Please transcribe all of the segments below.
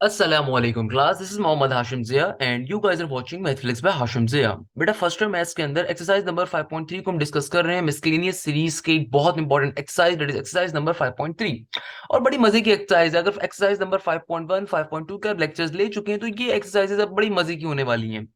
अस्सलामुअलैकुम class, this is Mohammad Hashim Zia and you guys are watching Mathflix by Hashim Zia. बेटा first year maths के अंदर exercise number 5.3 को हम डिस्कस कर रहे हैं। मिसलेनियस सीरीज की एक बहुत important exercise, that is exercise number 5.3। और बड़ी मजे की एक्सरसाइज है। अगर एक्सरसाइज नंबर 5.1 5.2 के आप लेक्चर्स ले चुके हैं तो ये एक्सरसाइजेज अब बड़ी मजे की होने वाली हैं।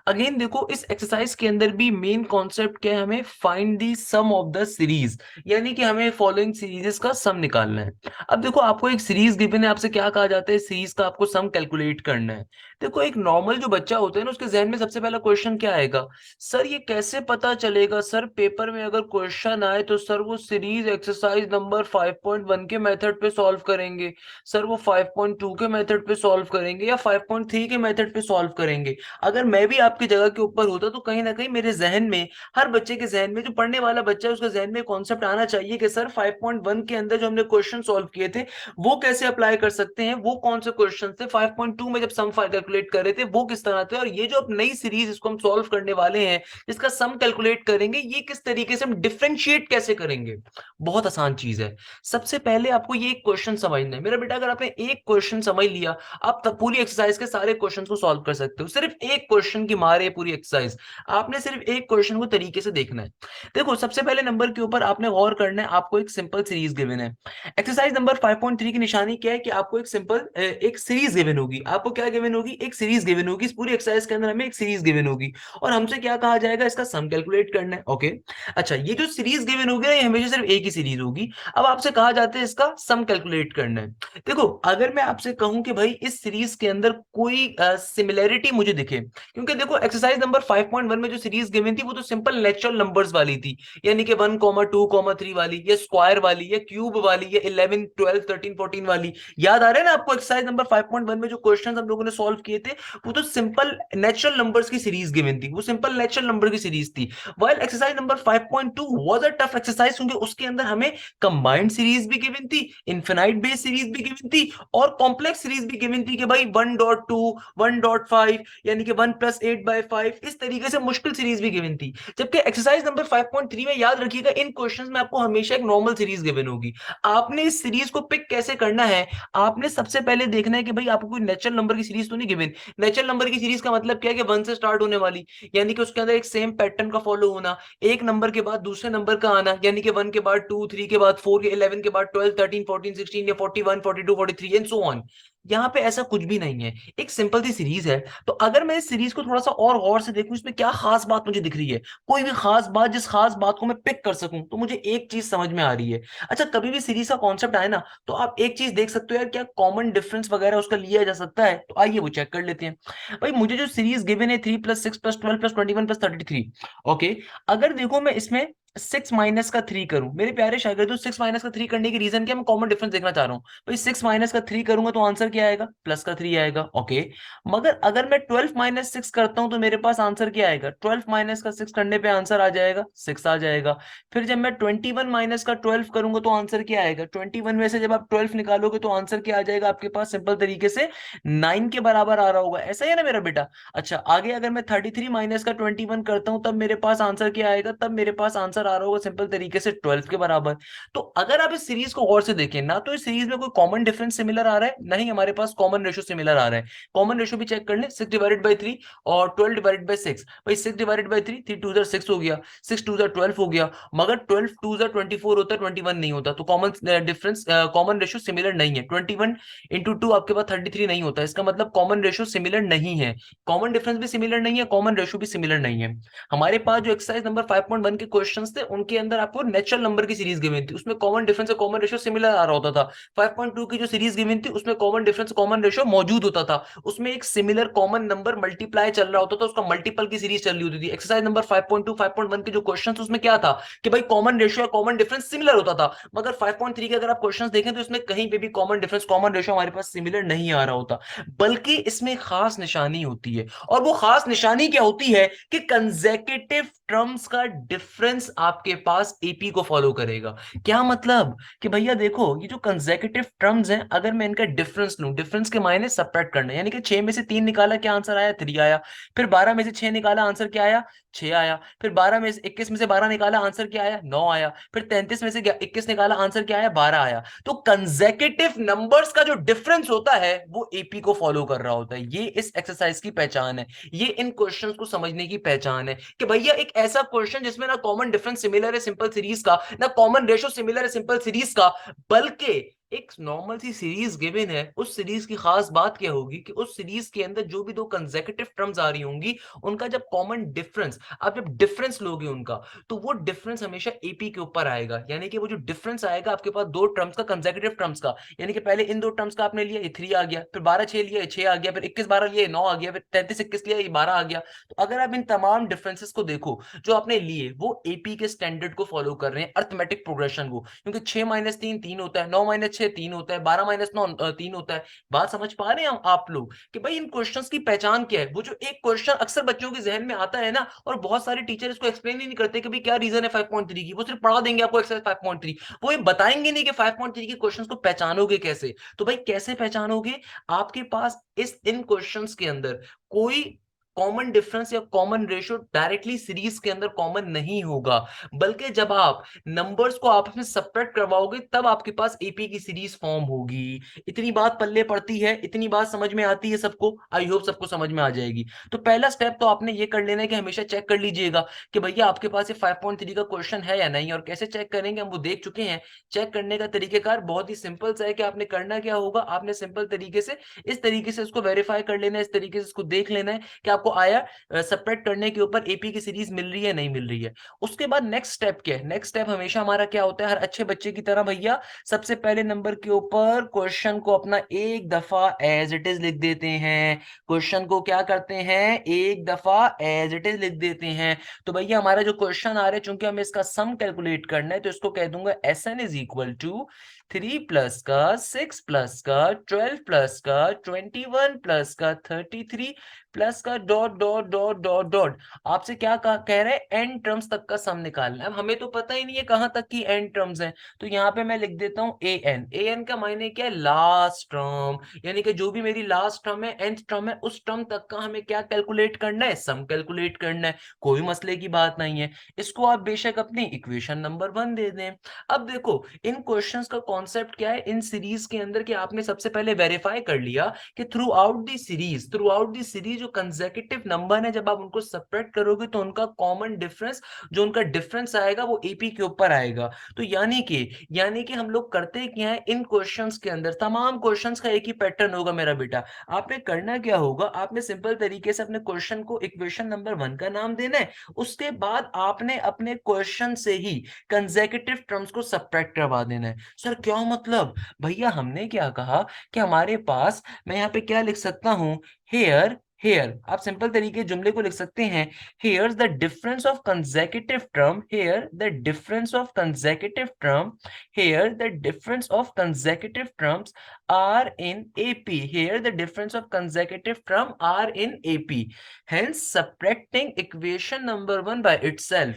अगेन देखो, इस एक्सरसाइज के अंदर भी मेन कॉन्सेप्ट क्या है, हमें find the sum of the series, यानी कि हमें फॉलोइंग सीरीजेस का सम निकालना है। अब देखो, आपको एक सीरीज गिवन है, आपसे क्या कहा जाता है, सीरीज का आपको सम कैलकुलेट करना है। देखो, एक नॉर्मल जो बच्चा होता है ना, उसके जहन में सबसे पहला क्वेश्चन क्या आएगा, सर ये कैसे पता चलेगा, सर पेपर में अगर क्वेश्चन आए तो सर वो सीरीज एक्सरसाइज नंबर 5.1 के मेथड पे सॉल्व करेंगे, सर वो 5.2 के मेथड पे सॉल्व करेंगे या 5.3 के मेथड पे सॉल्व करेंगे। अगर मैं भी आपकी जगह के ऊपर होता तो कहीं ना कहीं मेरे जहन में, हर बच्चे के जहन में, जो पढ़ने वाला बच्चा है उसके जहन में कॉन्सेप्ट आना चाहिए कि सर 5.1 के अंदर जो हमने क्वेश्चन सॉल्व किए थे वो कैसे अप्लाई कर सकते हैं, वो कौन से क्वेश्चन थे, 5.2 में जब सम कैलकुलेट कर रहे थे वो किस तरह थे, और ये जो अब नई सीरीज इसको हम सॉल्व करने वाले हैं, इसका सम कैलकुलेट करेंगे, ये किस तरीके से हम डिफरेंशिएट कैसे करेंगे। बहुत आसान चीज है। सबसे पहले आपको ये एक क्वेश्चन समझना है मेरा बेटा। अगर आपने एक क्वेश्चन समझ लिया, आप तब पूरी एक्सरसाइज के सारे क्वेश्चन को सॉल्व कर सकते हो। सिर्फ एक क्वेश्चन की मारे पूरी एक्सरसाइज, आपने सिर्फ एक क्वेश्चन को तरीके से देखना है। देखो, सबसे पहले नंबर के ऊपर आपने गौर करना है, आपको एक सिंपल सीरीज गिवन है। एक्सरसाइज नंबर 5.3 की निशानी क्या है कि आपको एक सिंपल एक सीरीज गिवन होगी। आपको क्या गिवन होगी, एक सीरीज गिवन होगी। इस पूरी एक्सरसाइज के अंदर हमें एक सीरीज गिवन होगी और हमसे क्या कहा जाएगा, इसका सम कैलकुलेट करना है। ओके, अच्छा, ये जो सीरीज गिवन होगी ना, ये हमेशा सिर्फ एक ही सीरीज होगी। अब आपसे कहा जाता है इसका सम कैलकुलेट करना है। देखो, अगर मैं आपसे कहूं कि भाई इस सीरीज के अंदर कोई सिमिलैरिटी मुझे दिखे, क्योंकि देखो एक्सरसाइज नंबर 5.1 में जो सीरीज गिवन थी वो तो सिंपल नेचुरल नंबर्स वाली थी, यानी कि 1,2,3 वाली, या स्क्वायर वाली, या क्यूब वाली, या 11 12 13 14 वाली। याद आ रहा है ना आपको, एक्सरसाइज नंबर 5.1 में जो क्वेश्चन हम लोगों ने सॉल्व किए थे वो तो सिंपल नेचुरल नंबर्स की सीरीज गिवन थी, वो सिंपल नेचुरल नंबर की सीरीज थी। While exercise number 5.2 was a tough exercise, क्योंकि उसके अंदर हमें कंबाइंड सीरीज भी गिवन थी, इनफिनाइट बेस सीरीज भी गिवन थी, और कॉम्प्लेक्स सीरीज भी गिवन थी कि भाई 1.2 1.5, यानी कि 1 + 8/5, इस तरीके से मुश्किल सीरीज भी गिवन थी। जबकि एक्सरसाइज नंबर 5.3 में याद रखिएगा, इन क्वेश्चंस में आपको हमेशा एक नॉर्मल सीरीज गिवन होगी। आपने इस सीरीज को पिक कैसे करना है, आपने सबसे पहले देखना है कि भाई आपको कोई नेचुरल नंबर की सीरीज तो नहीं गिवन। नेचुरल नंबर की सीरीज का मतलब क्या है कि 1 से स्टार्ट होने वाली, यानी कि उसके अंदर एक सेम पैटर्न का फॉलो होना, एक नंबर के बाद दूसरे नंबर का आना, यानी कि 1 के बाद 2, 3 के बाद 4, 11 के बाद 12, 13 14 16 या 41 42 43 एंड सो ऑन। यहाँ पे ऐसा कुछ भी नहीं है, एक सिंपल सी सीरीज है। तो अगर मैं इस सीरीज को थोड़ा सा और गौर से देखूं, इसमें क्या खास बात मुझे दिख रही है, कोई भी खास बात, जिस खास बात को मैं पिक कर सकूं, तो मुझे एक चीज समझ में आ रही है। अच्छा, कभी भी सीरीज का कॉन्सेप्ट आए ना, तो आप एक चीज देख सकते हो यार, क्या कॉमन डिफरेंस वगैरह उसका लिया जा सकता है, तो आइए वो चेक कर लेते हैं। भाई मुझे जो सीरीज गिवन है 3 + 6 + 12 + 21 + 33, ओके, अगर देखो मैं इसमें 6 - 3 करूं, मेरे प्यारे शागिर्दों, 6 - 3 करने की रीजन क्या, मैं कॉमन डिफरेंस देखना चाह रहा हूं। भाई 6 - 3 करूंगा तो आंसर क्या आएगा, +3 आएगा। ओके, मगर अगर मैं 12 - 6 करता हूं तो मेरे पास आंसर क्या आएगा, 12 - 6 करने पे आंसर आ जाएगा 6 आ जाएगा। फिर जब मैं 21 - 12 करूंगा तो आंसर क्या आएगा, 21 में से जब आप 12 निकालोगे तो आंसर क्या आ जाएगा आपके पास, सिंपल तरीके से 9 के बराबर आ रहा होगा। ऐसा ही है ना मेरा बेटा। अच्छा, आगे अगर मैं 33 - 21 करता हूं तब मेरे पास आंसर क्या आएगा, तब मेरे पास आंसर आ रहा होगा सिंपल तरीके से 12 के बराबर। तो अगर आप इस सीरीज को गौर से देखें ना, तो इस सीरीज में कोई कॉमन डिफरेंस सिमिलर आ रहा है, नहीं हमारे पास कॉमन रेशो सिमिलर आ रहा है। कॉमन रेशो भी चेक कर लें, 6/3 और 12/6। भाई 6/3, 3 2 6 हो गया, 6 2 12 हो गया, मगर 12 2 24 होता है, 21 नहीं होता। तो common difference, common ratio similar नहीं है। 21 × 2 आपके पास 33 नहीं होता, इसका मतलब कॉमन रेशो सिमिलर नहीं है। कॉमन डिफरेंस भी सिमिलर नहीं है, कॉमन रेशो भी सिमिलर नहीं है। हमारे पास जो एक्सरसाइज नंबर 5.1 के क्वेश्चंस थे, उनके अंदर आपको नेचुरल नंबर की सीरीज गिवन थी, उसमें कॉमन डिफरेंस और कॉमन रेशियो सिमिलर आ रहा होता था। 5.2 की जो सीरीज गिवन थी उसमें कॉमन डिफरेंस कॉमन रेशियो मौजूद होता था, उसमें एक सिमिलर कॉमन नंबर मल्टीप्लाई चल रहा होता था, उसका मल्टीपल की सीरीज चल रही होती थी। एक्सरसाइज नंबर 5.2 5.1 के जो क्वेश्चन उसमें क्या था कि भाई कॉमन रेशियो या कॉमन डिफरेंस सिमिलर होता था, मगर 5.3 के अगर आप क्वेश्चन देखें तो इसमें कहीं पे भी कॉमन डिफरेंस कॉमन रेशियो हमारे पास सिमिलर नहीं आ रहा होता, बल्कि इसमें खास निशानी होती है। और वो खास निशानी क्या होती है कि कंसेक्यूटिव टर्म्स का डिफरेंस आपके पास एपी को फॉलो करेगा। क्या मतलब कि भैया देखो ये जो कंसेक्यूटिव टर्म्स हैं, अगर मैं इनका डिफरेंस लूं, डिफरेंस के मायने सबट्रैक्ट करना है, यानी कि 6 में से 3 निकाला क्या आंसर आया, 3 आया। फिर 12 में से 6 निकाला आंसर क्या आया, 6 आया। फिर 12 में से 21 में से 12 निकाला आंसर क्या आया, 9 आया। फिर 33 में से 21 निकाला आंसर क्या आया, 12 आया। तो कंसेक्यूटिव नंबर्स का जो डिफरेंस होता है वो एपी को फॉलो कर रहा होता है। ये इस एक्सरसाइज की पहचान है, ये इन क्वेश्चंस को समझने की पहचान है कि भैया एक ऐसा क्वेश्चन जिसमें ना कॉमन डिफरेंस सिमिलर है सिंपल सीरीज का, ना कॉमन रेशो सिमिलर है सिंपल सीरीज का, बल्कि एक नॉर्मल सी सीरीज गिवन है, उस सीरीज की खास बात क्या होगी कि उस सीरीज के अंदर जो भी दो कंसेक्यूटिव टर्म्स आ रही होंगी, उनका जब कॉमन डिफरेंस, आप जब डिफरेंस लोगे उनका, तो वो डिफरेंस हमेशा एपी के ऊपर आएगा। यानी कि वो जो डिफरेंस आएगा आपके पास दो टर्म्स का, कंसेक्यूटिव टर्म्स का, यानी कि पहले इन दो टर्म्स का आपने लिया, ये 3 आ गया, फिर 12 6 लिया, ये 6 आ गया, फिर 21 12 लिया, ये 9 आ गया, फिर 33 21 लिया, ये 12 आ गया। तो अगर आप इन तमाम डिफरेंसेस को देखो जो आपने लिए, वो एपी के स्टैंडर्ड को फॉलो कर रहे हैं, अर्थमेटिक प्रोग्रेशन को, क्योंकि 6 माइनस 3 3 होता है, 9 माइनस 6 3 होता है, 12 माइनस 9 3 होता है। बात समझ पा रहे हैं आप लोग कि भाई इन क्वेश्चंस की पहचान क्या है? वो जो एक क्वेश्चन अक्सर बच्चों के जहन में आता है ना, और बहुत सारे टीचर इसको एक्सप्लेन ही नहीं करते कि भाई क्या रीजन है 5.3 की, वो सिर्फ पढ़ा देंगे आपको एक्सरसाइज 5.3, वो ये बताएंगे नहीं कि 5.3 के क्वेश्चंस को पहचानोगे कैसे। तो भाई कैसे पहचानोगे? आपके पास इस इन क्वेश्चंस के अंदर कोई कॉमन डिफरेंस या कॉमन रेशियो डायरेक्टली सीरीज के अंदर कॉमन नहीं होगा, बल्कि जब आप नंबर्स को आपस में सबट्रैक्ट करवाओगे तब आपके पास एपी की सीरीज फॉर्म होगी। इतनी बात पल्ले पड़ती है, इतनी बात समझ में आती है सबको, आई होप सबको समझ में आ जाएगी। तो पहला स्टेप तो आपने ये कर लेना है कि हमेशा चेक कर लीजिएगा कि भैया आपके पास ये 5.3 का क्वेश्चन है या नहीं। और कैसे चेक करेंगे हम वो देख चुके हैं। चेक करने का तरीकेकार बहुत ही सिंपल सा है कि आपने करना क्या होगा, आपने सिंपल तरीके से इस तरीके से इसको वेरीफाई कर लेना है, इस तरीके से इसको देख लेना है कि आपको आया सबट्रैक्ट करने के ऊपर एपी की सीरीज मिल रही है नहीं मिल रही है। उसके बाद नेक्स्ट स्टेप क्या है? नेक्स्ट स्टेप हमेशा हमारा क्या होता है, हर अच्छे बच्चे की तरह भैया सबसे पहले नंबर के ऊपर क्वेश्चन को अपना एक दफा एज इट इज लिख देते हैं। क्वेश्चन को क्या करते हैं, एक दफा एज इट इज लिख देते हैं। तो भैया हमारा जो क्वेश्चन आ रहा है, चूंकि हमें इसका सम कैलकुलेट करना है, तो इसको कह दूंगा S N is equal to 3 plus का 6 प्लस का 12 प्लस का 21 प्लस का 33 प्लस का dot dot dot dot dot. आपसे क्या कह रहे हैं, एन टर्म्स तक का सम निकालना है। अब हमें तो पता ही नहीं है कहां तक की एन टर्म्स हैं, तो यहाँ पे मैं लिख देता हूं ए एन। ए एन का मायने क्या है, लास्ट टर्म, यानी कि जो भी मेरी लास्ट टर्म है, एंथ टर्म है, उस टर्म तक का हमें क्या कैलकुलेट करना है, सम कैलकुलेट करना है। कोई मसले की बात नहीं है। इसको आप बेशक अपनी इक्वेशन नंबर 1 दे दें। अब देखो इन क्वेश्चंस का कॉन्सेप्ट क्या है इन सीरीज के अंदर, कि आपने सबसे पहले वेरीफाई कर लिया कि थ्रू आउट दी सीरीज जो कंसेक्यूटिव नंबर है, जब आप उनको सब्ट्रैक्ट करोगे तो उनका कॉमन डिफरेंस, जो उनका डिफरेंस आएगा वो एपी के ऊपर आएगा। तो यानी कि हम लोग करते क्या है इन क्वेश्चंस के अंदर, तमाम क्वेश्चंस का एक ही पैटर्न होगा मेरा बेटा। आपने करना क्या होगा, आपने सिंपल तरीके से अपने क्वेश्चन को इक्वेशन नंबर 1 का नाम देना है। उसके बाद आपने अपने क्वेश्चन से ही कंसेक्यूटिव टर्म्स को सब्ट्रैक्ट करवा देना है। सर क्या मतलब? भैया हमने क्या कहा कि हमारे पास, मैं यहाँ पे क्या लिख सकता हूं, हेयर हेयर, आप सिंपल तरीके जुमले को लिख सकते हैं, here the difference of consecutive term, here the difference of consecutive term, here the difference of consecutive terms are in AP, here the difference of consecutive term are in AP, hence subtracting equation number 1 by itself,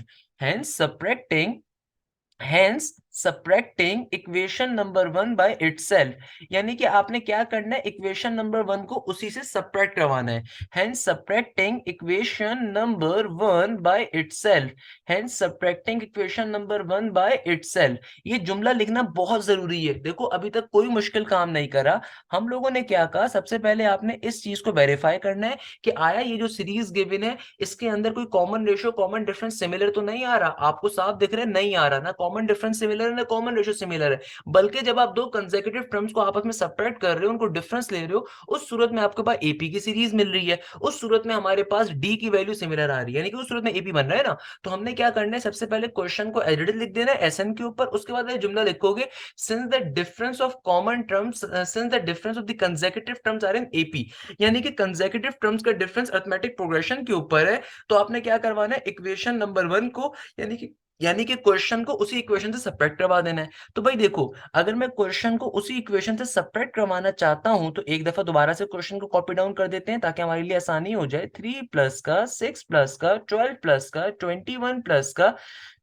hence subtracting equation number 1 by itself, यानी कि आपने क्या करना है, equation number 1 को उसी से subtract करवाना है। hence subtracting equation number 1 by itself, hence subtracting equation number 1 by itself। ये जुमला लिखना बहुत जरूरी है। देखो अभी तक कोई मुश्किल काम नहीं करा। हम लोगों ने क्या कहा, सबसे पहले आपने इस चीज को वेरीफाई करना है कि आया ये जो सीरीज गिवन है इसके अंदर कोई common ratio common difference similar तो नहीं आ रहा। आपको साफ दिख रहा है नहीं आ रहा, ना कॉमन डिफरेंस सिमिलर है ना कॉमन रेशियो सिमिलर है। बल्कि जब आप दो कंसेक्यूटिव टर्म्स को आपस में सब्ट्रैक्ट कर रहे हो, उनको डिफरेंस ले रहे हो, उस सूरत में आपके पास एपी की सीरीज मिल रही है। उस सूरत में हमारे पास डी की वैल्यू सिमिलर आ रही है, यानी कि उस सूरत में एपी बन रहा है ना। तो हमने क्या करना है, सबसे पहले क्वेश्चन को एडिट लिख देना है एसएन के ऊपर। उसके बाद जुमला लिखोगे, since the difference of common terms, since the difference of the consecutive terms are in AP, यानी कि कंसेक्यूटिव टर्म्स का डिफरेंस अरिथमेटिक प्रोग्रेशन के ऊपर है। तो आपने क्या करवाना है, इक्वेशन नंबर 1 को, यानी कि यानी कि क्वेश्चन को उसी इक्वेशन से सब्ट्रैक्ट करवा देना है। तो भाई देखो, अगर मैं क्वेश्चन को उसी इक्वेशन से सब्ट्रैक्ट करवाना चाहता हूं तो एक दफा दोबारा से क्वेश्चन को कॉपी डाउन कर देते हैं ताकि हमारे लिए आसानी हो जाए। 3 प्लस का 6 प्लस का 12 प्लस का 23,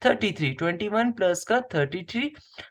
21 प्लस का 33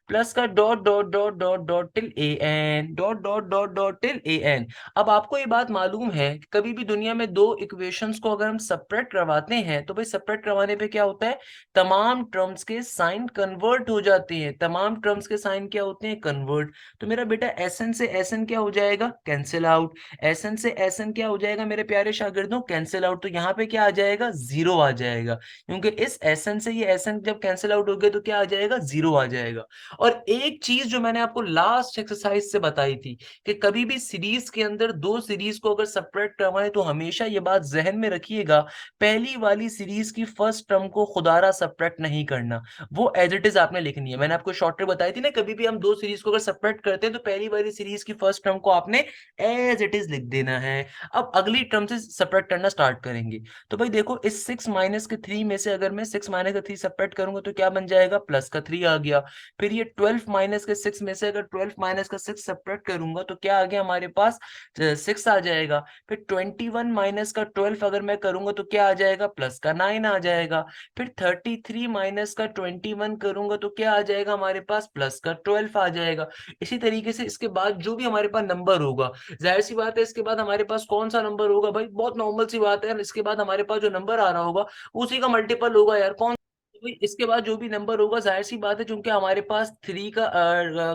प्लस का dot dot dot dot dot till a n, dot dot dot dot till a n. अब आपको ये बात मालूम है कि कभी भी दुनिया में दो इक्वेशंस को अगर हम सब्ट्रैक्ट करवाते हैं तो भाई सब्ट्रैक्ट करवाने पे क्या होता है, तमाम टर्म्स के साइन कन्वर्ट हो जाते हैं। तमाम टर्म्स के साइन क्या होते हैं, कन्वर्ट। तो मेरा बेटा एसएन से एसएन क्या हो जाएगा, कैंसिल आउट। एसएन से एसएन क्या हो जाएगा मेरे प्यारे शागिर्दों, कैंसिल आउट। तो यहाँ पे क्या आ जाएगा, जीरो आ जाएगा, क्योंकि इस एसएन से ये एसएन जब कैंसिल आउट हो गए तो क्या आ जाएगा, जीरो आ जाएगा। और एक चीज जो मैंने आपको लास्ट एक्सरसाइज से बताई थी कि कभी भी सीरीज के अंदर दो सीरीज को अगर सब्ट्रैक्ट करवाएं तो हमेशा ये बात जहन में रखिएगा, पहली वाली सीरीज की फर्स्ट टर्म को खुदारा सब्ट्रैक्ट नहीं करना, वो एज इट इज आपने लिखनी है। मैंने आपको शॉर्ट ट्रिक बताई थी ना, कभी भी हम दो सीरीज को अगर सब्ट्रैक्ट करते हैं तो पहली वाली सीरीज की फर्स्ट टर्म को आपने एज इट इज लिख देना है। अब अगली टर्म से सब्ट्रैक्ट करना स्टार्ट करेंगे। तो भाई देखो, इस 6 - 3 में से अगर मैं 6 - 3 सब्ट्रैक्ट करूंगा तो क्या बन जाएगा, +3 आ गया। फिर ये 12 - 6 में से अगर 12 - 6 सब्ट्रैक्ट करूंगा तो क्या आ गया हमारे पास, 6 आ जाएगा। फिर 21 - 12 अगर मैं करूंगा तो क्या आ जाएगा, +9 आ जाएगा। फिर 33 - 21 करूंगा तो क्या आ जाएगा हमारे पास, +12 आ जाएगा। इसी तरीके से इसके बाद जो भी हमारे पास नंबर होगा, जाहिर सी बात है इसके बाद हमारे पास कौन सा नंबर होगा भाई, बहुत नॉर्मल सी बात है, इसके बाद हमारे पास जो नंबर आ रहा होगा उसी का मल्टीपल होगा यार, कौन। भाई इसके बाद जो भी नंबर होगा, जाहिर सी बात है क्योंकि हमारे पास थ्री का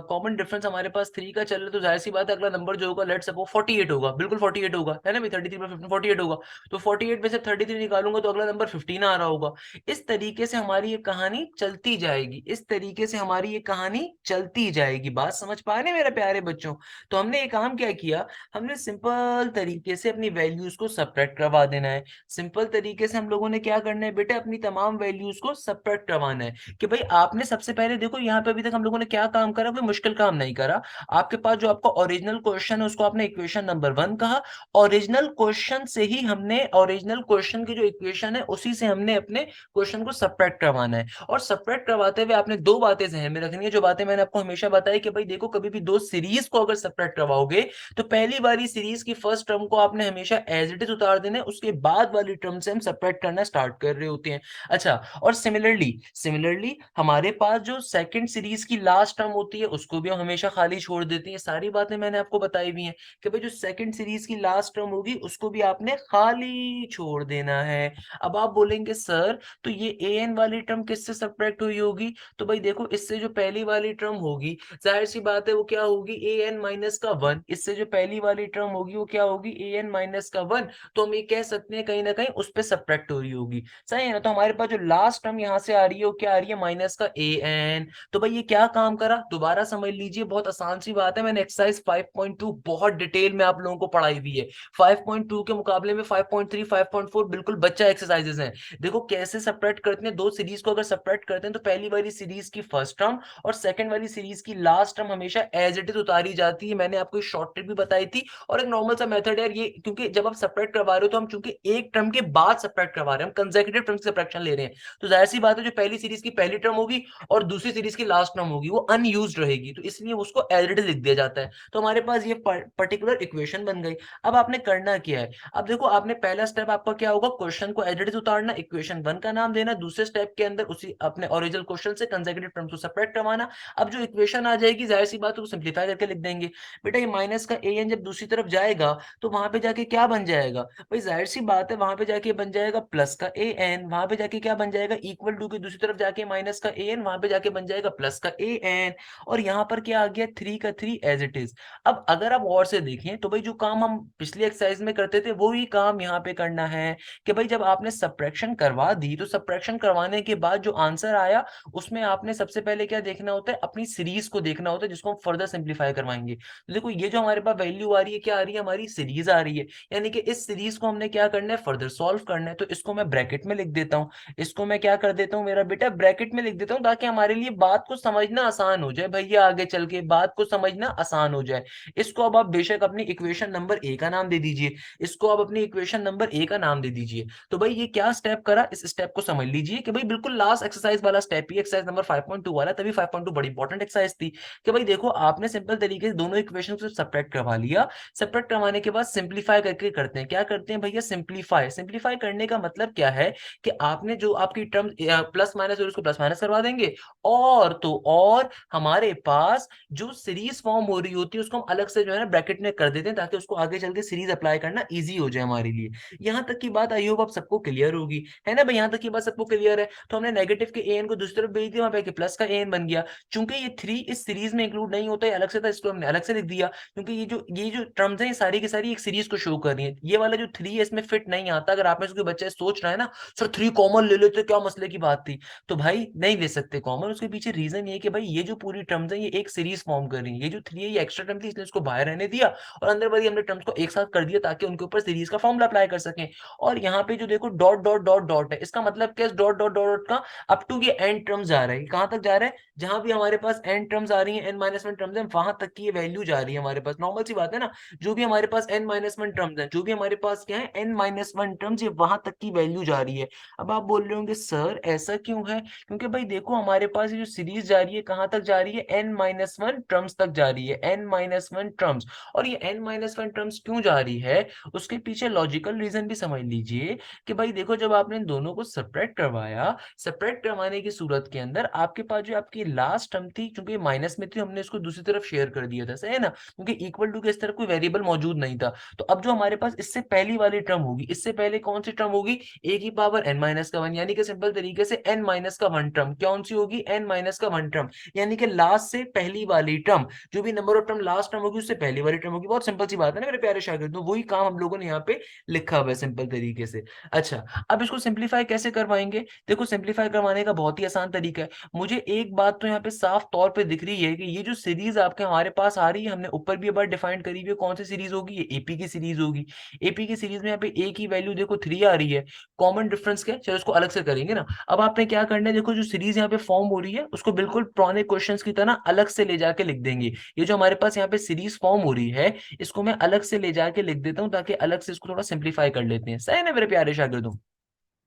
कॉमन डिफरेंस हमारे पास 3 का चल रहा है, तो जाहिर सी बात है अगला नंबर जो होगा लेट्स सपोज 48 होगा, बिल्कुल 48 होगा, है ना भाई, 33 + 15 48 होगा। तो 48 में से 33 निकालूंगा तो अगला नंबर 15 आ रहा होगा। इस तरीके से हमारी ये कहानी चलती जाएगी, इस तरीके से हमारी ये कहानी चलती जाएगी। बात समझ पा रहे हैं मेरे प्यारे बच्चों। तो हमने ये काम क्या किया, हमने सिंपल तरीके से अपनी वैल्यूज को सब्ट्रैक्ट करवा देना है। सिंपल तरीके से हम लोगों ने क्या करना है बेटा, अपनी तमाम वैल्यूज को सब्ट्रैक्ट करवाना है। कि भाई आपने सबसे पहले देखो यहाँ पे अभी तक हम लोगों ने क्या काम करा, कोई मुश्किल काम नहीं करा। आपके पास जो आपका ओरिजिनल क्वेश्चन है उसको आपने इक्वेशन नंबर 1 कहा। ओरिजिनल क्वेश्चन से ही हमने, ओरिजिनल क्वेश्चन की जो इक्वेशन है उसी से हमने अपने क्वेश्चन को सब्ट्रैक्ट करवाना है। और सब्ट्रैक्ट करवाते हुए आपने दो बातें जहन में रखनी है, जो बातें मैंने आपको हमेशा बताई कि भाई देखो, कभी भी दो सीरीज को अगर सब्ट्रैक्ट करवाओगे तो पहली वाली सीरीज की फर्स्ट टर्म को आपने हमेशा एज इट इज उतार देना है, उसके बाद वाली टर्म से हम सब्ट्रैक्ट करना स्टार्ट कर रहे होते हैं। अच्छा, और सिमिलरली सिमिलरली हमारे पास जो सेकंड सीरीज की लास्ट टर्म होती है उसको भी हम हमेशा खाली छोड़ देते हैं। सारी बातें मैंने आपको बताई हुई हैं कि भाई जो सेकंड सीरीज की लास्ट टर्म होगी उसको भी आपने खाली छोड़ देना है। अब आप बोलेंगे सर, तो ये ए एन वाली टर्म किससे सब्ट्रैक्ट हुई होगी, तो भाई देखो, इससे जो पहली वाली टर्म होगी, जाहिर सी बात है वो क्या होगी, ए एन माइनस का 1। इससे जो पहली वाली टर्म होगी वो क्या होगी, ए एन माइनस का 1। तो हम ये कह सकते हैं कहीं ना कहीं उस पर सब्ट्रैक्ट हो रही होगी, सही है ना। तो हमारे पास जो लास्ट टर्म यहाँ से आ रही है वो क्या आ रही है, माइनस का ए एन। तो भाई ये क्या काम करा, दोबारा समझ लीजिए, बहुत आसान सी बात है, मैंने एक्सरसाइज 5.2 बहुत डिटेल में आप लोगों को पढ़ाई हुई है। 5.2 के मुकाबले में 5.3 5.4 बिल्कुल बच्चा एक्सरसाइजेस हैं। देखो कैसे सब्ट्रैक्ट करते हैं, दो सीरीज को अगर सब्ट्रैक्ट करते हैं तो पहली वाली सीरीज की फर्स्ट टर्म और सेकंड वाली सीरीज की लास्ट टर्म हमेशा एज इट इज उतारी जाती है। मैंने आपको शॉर्ट ट्रिक भी बताई थी और एक नॉर्मल सा मेथड है ये, क्योंकि जब आप सब्ट्रैक्ट करवा रहे हो तो हम चूंकि एक टर्म के बाद सब्ट्रैक्ट करवा रहे हैं, हम कंसेक्यूटिव टर्म से सब्ट्रैक्शन ले रहे हैं, तो जाहिर सी बात है जो पहली सीरीज की पहली टर्म होगी और दूसरी सीरीज की लास्ट टर्म होगी वो अनयूज्ड रहेगी, तो इसलिए उसको एज इट इज लिख दिया जाता है। तो हमारे पास ये पर्टिकुलर इक्वेशन बन गई। अब आपने करना क्या है, अब देखो, आपने पहला स्टेप आपका क्या होगा, क्वेश्चन को एज इट इज उतारना, इक्वेशन 1 का नाम देना, दूसरे स्टेप के अंदर उसी अपने ओरिजिनल क्वेश्चन से कंसेक्यूटिव टर्म्स को सेपरेट करवाना। अब जो इक्वेशन आ जाएगी जाहिर सी बात है वो सिंप्लीफाई करके लिख देंगे। बेटा ये माइनस का ए एन जब दूसरी तरफ जाएगा तो वहां पे जाके क्या बन जाएगा, भाई जाहिर सी बात है वहां पे जाके बन जाएगा प्लस का ए एन, वहां पे जाके क्या बन जाएगा, इक्वल टू की दूसरी तरफ जाके माइनस का ए एन, वहां पे जाके बन जाएगा प्लस का ए एन। और यहाँ पर क्या आ गया, 3 का 3 एज इट इज। अब अगर आप और से देखें तो भाई जो काम हम पिछली एक्सरसाइज में करते थे वो ही काम यहाँ पे करना है कि भाई जब आपने सब्ट्रैक्शन करवा दी तो सब्ट्रैक्शन करवाने के बाद जो आंसर आया उसमें आपने सबसे पहले क्या देखना होता है, अपनी सीरीज को देखना होता है जिसको हम फर्दर सिंप्लीफाई करवाएंगे। तो देखो ये जो हमारे पास वैल्यू आ रही है, क्या आ रही है, हमारी सीरीज आ रही है, यानी कि इस सीरीज को हमने क्या करना है, फर्दर सॉल्व करना है। तो इसको मैं ब्रैकेट में लिख देता हूँ, इसको मैं क्या कर देता हूँ मेरा बेटा, ब्रैकेट में लिख देता हूँ ताकि हमारे लिए बात को समझना आसान हो जाए भैया, आगे चल के बात को समझना आसान हो जाए। इसको अब आप बेशक अपनी इक्वेशन नंबर ए का नाम दे दीजिए, इसको आप अपनी इक्वेशन नंबर ए का नाम दे दीजिए। तो भाई ये क्या स्टेप करा, इस स्टेप को समझ लीजिए कि भाई बिल्कुल लास्ट एक्सरसाइज वाला स्टेप ही एक्सरसाइज नंबर 5.2 वाला, तभी 5.2 बड़ी इंपॉर्टेंट एक्सरसाइज थी। कि भाई देखो आपने सिंपल तरीके से दोनों इक्वेशन को सब्ट्रैक्ट करवा लिया, सब्ट्रैक्ट करवाने के बाद सिंप्लीफाई करके करते हैं, क्या करते हैं भैया, सिंप्लीफाई। सिंप्लीफाई करने का मतलब क्या है कि आपने जो आपकी टर्म प्लस माइनस और उसको प्लस माइनस करवा देंगे, और तो और हमारे पास जो सीरीज फॉर्म हो रही होती है उसको हम अलग से जो है ना ब्रैकेट में कर देते हैं, ताकि उसको आगे चल के सीरीज अप्लाई करना इजी हो जाए हमारे लिए। यहाँ तक की बात आई होप आप सबको क्लियर होगी, है ना भाई, यहाँ तक की बात सबको क्लियर है। तो हमने नेगेटिव के एन को दूसरी तरफ भेज दिया, वहां पे प्लस का एन बन गया। चूंकि ये 3 इस सीरीज में इंक्लूड नहीं होता है, अलग से था, इसको हमने अलग से लिख दिया, क्योंकि ये जो टर्म्स है ये सारी की सारी एक सीरीज को शो कर रही है। ये वाला जो 3 है इसमें फिट नहीं आता। अगर आप में से कोई बच्चा सोच रहा है ना सर 3 कॉमन ले लेते क्या मसले की बात थी, तो भाई नहीं ले सकते कॉमन। उसके पीछे रीजन ये है कि भाई ये जो पूरी टर्म्स है ये एक सीरीज फॉर्म कर रही है, ये जो 3 है ये एक्स्ट्रा टर्म थी इसलिए इसको बाहर रहने दिया, और अंदर वाली हमने टर्म्स को एक साथ कर दिया ताकि उनके ऊपर सीरीज का फॉर्मूला अप्लाई कर सकें। और यहाँ पे जो देखो डॉट डॉट डॉट डॉट है, इसका मतलब क्या है, डॉट डॉट डॉट का अप टू ये एंड टर्म्स जा रहा है, कहां तक जा रहा है, जहां भी हमारे पास एन टर्म्स आ रही है, n-1 टर्म्स है, वहां तक की ये वैल्यू जा रही है हमारे पास। नॉर्मल सी बात है ना, जो भी हमारे पास n-1 टर्म्स है, जो भी हमारे पास क्या है n-1 टर्म्स, ये वहां तक की वैल्यू जा रही है। अब आप बोल रहे होंगे सर ऐसा क्यों है, क्योंकि भाई देखो हमारे पास ये जो सीरीज जा रही है कहां तक जा रही है, n-1 टर्म्स तक जा रही है, n-1 टर्म्स। और ये n-1 टर्म्स क्यों जा रही है, उसके पीछे लॉजिकल रीजन भी समझ लीजिए। कि भाई देखो जब आपने इन दोनों को सेपरेट करवाया, सेपरेट करवाने की सूरत के अंदर आपके पास जो आपकी लास्ट टर्म थी, क्योंकि माइनस में थी, हमने इसको दूसरी तरफ शेयर कर दिया था, सही है ना, क्योंकि इक्वल टू के इस तरफ कोई वेरिएबल मौजूद नहीं था। तो अब जो हमारे पास इससे पहली वाली टर्म होगी, इससे पहले कौन सी टर्म होगी, ए की पावर n-1, यानी कि सिंपल तरीके से n-1 टर्म कौन सी होगी, n-1 टर्म, यानी कि लास्ट से पहली वाली टर्म, जो भी number of term last term होगी उससे पहली वाली टर्म होगी। बहुत सिंपल सी बात है ना मेरे प्यारे शागिर्द, तो वही काम हम लोगों ने यहाँ पे लिखा हुआ है सिंपल तरीके से। अच्छा, अब इसको सिंप्लीफाई कैसे करवाएंगे, देखो सिंप्लीफाई करवाने का बहुत ही आसान तरीका है। मुझे एक बात तो यहाँ पे साफ तौर पे दिख रही है कि ये जो सीरीज आपके हमारे पास आ रही है, हमने ऊपर भी एक बार डिफाइन करी हुई है, कौन सी सीरीज होगी, ये एपी की सीरीज होगी। एपी की सीरीज में यहाँ पे ए की वैल्यू देखो 3 आ रही है, कॉमन डिफरेंस क्या है, चलो इसको अलग से करेंगे ना। अब आपने क्या करना है, देखो जो सीरीज यहाँ पे फॉर्म हो रही है उसको बिल्कुल पुराने क्वेश्चन की तरह अलग से ले जाके लिख देंगे। ये जो हमारे पास यहाँ पे सीरीज फॉर्म हो रही है, इसको मैं अलग से ले जाके लिख देता हूँ, ताकि अलग से इसको थोड़ा सिंप्लीफाई कर लेते हैं, सही है ना मेरे प्यारे शागिर्दों।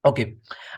ओके,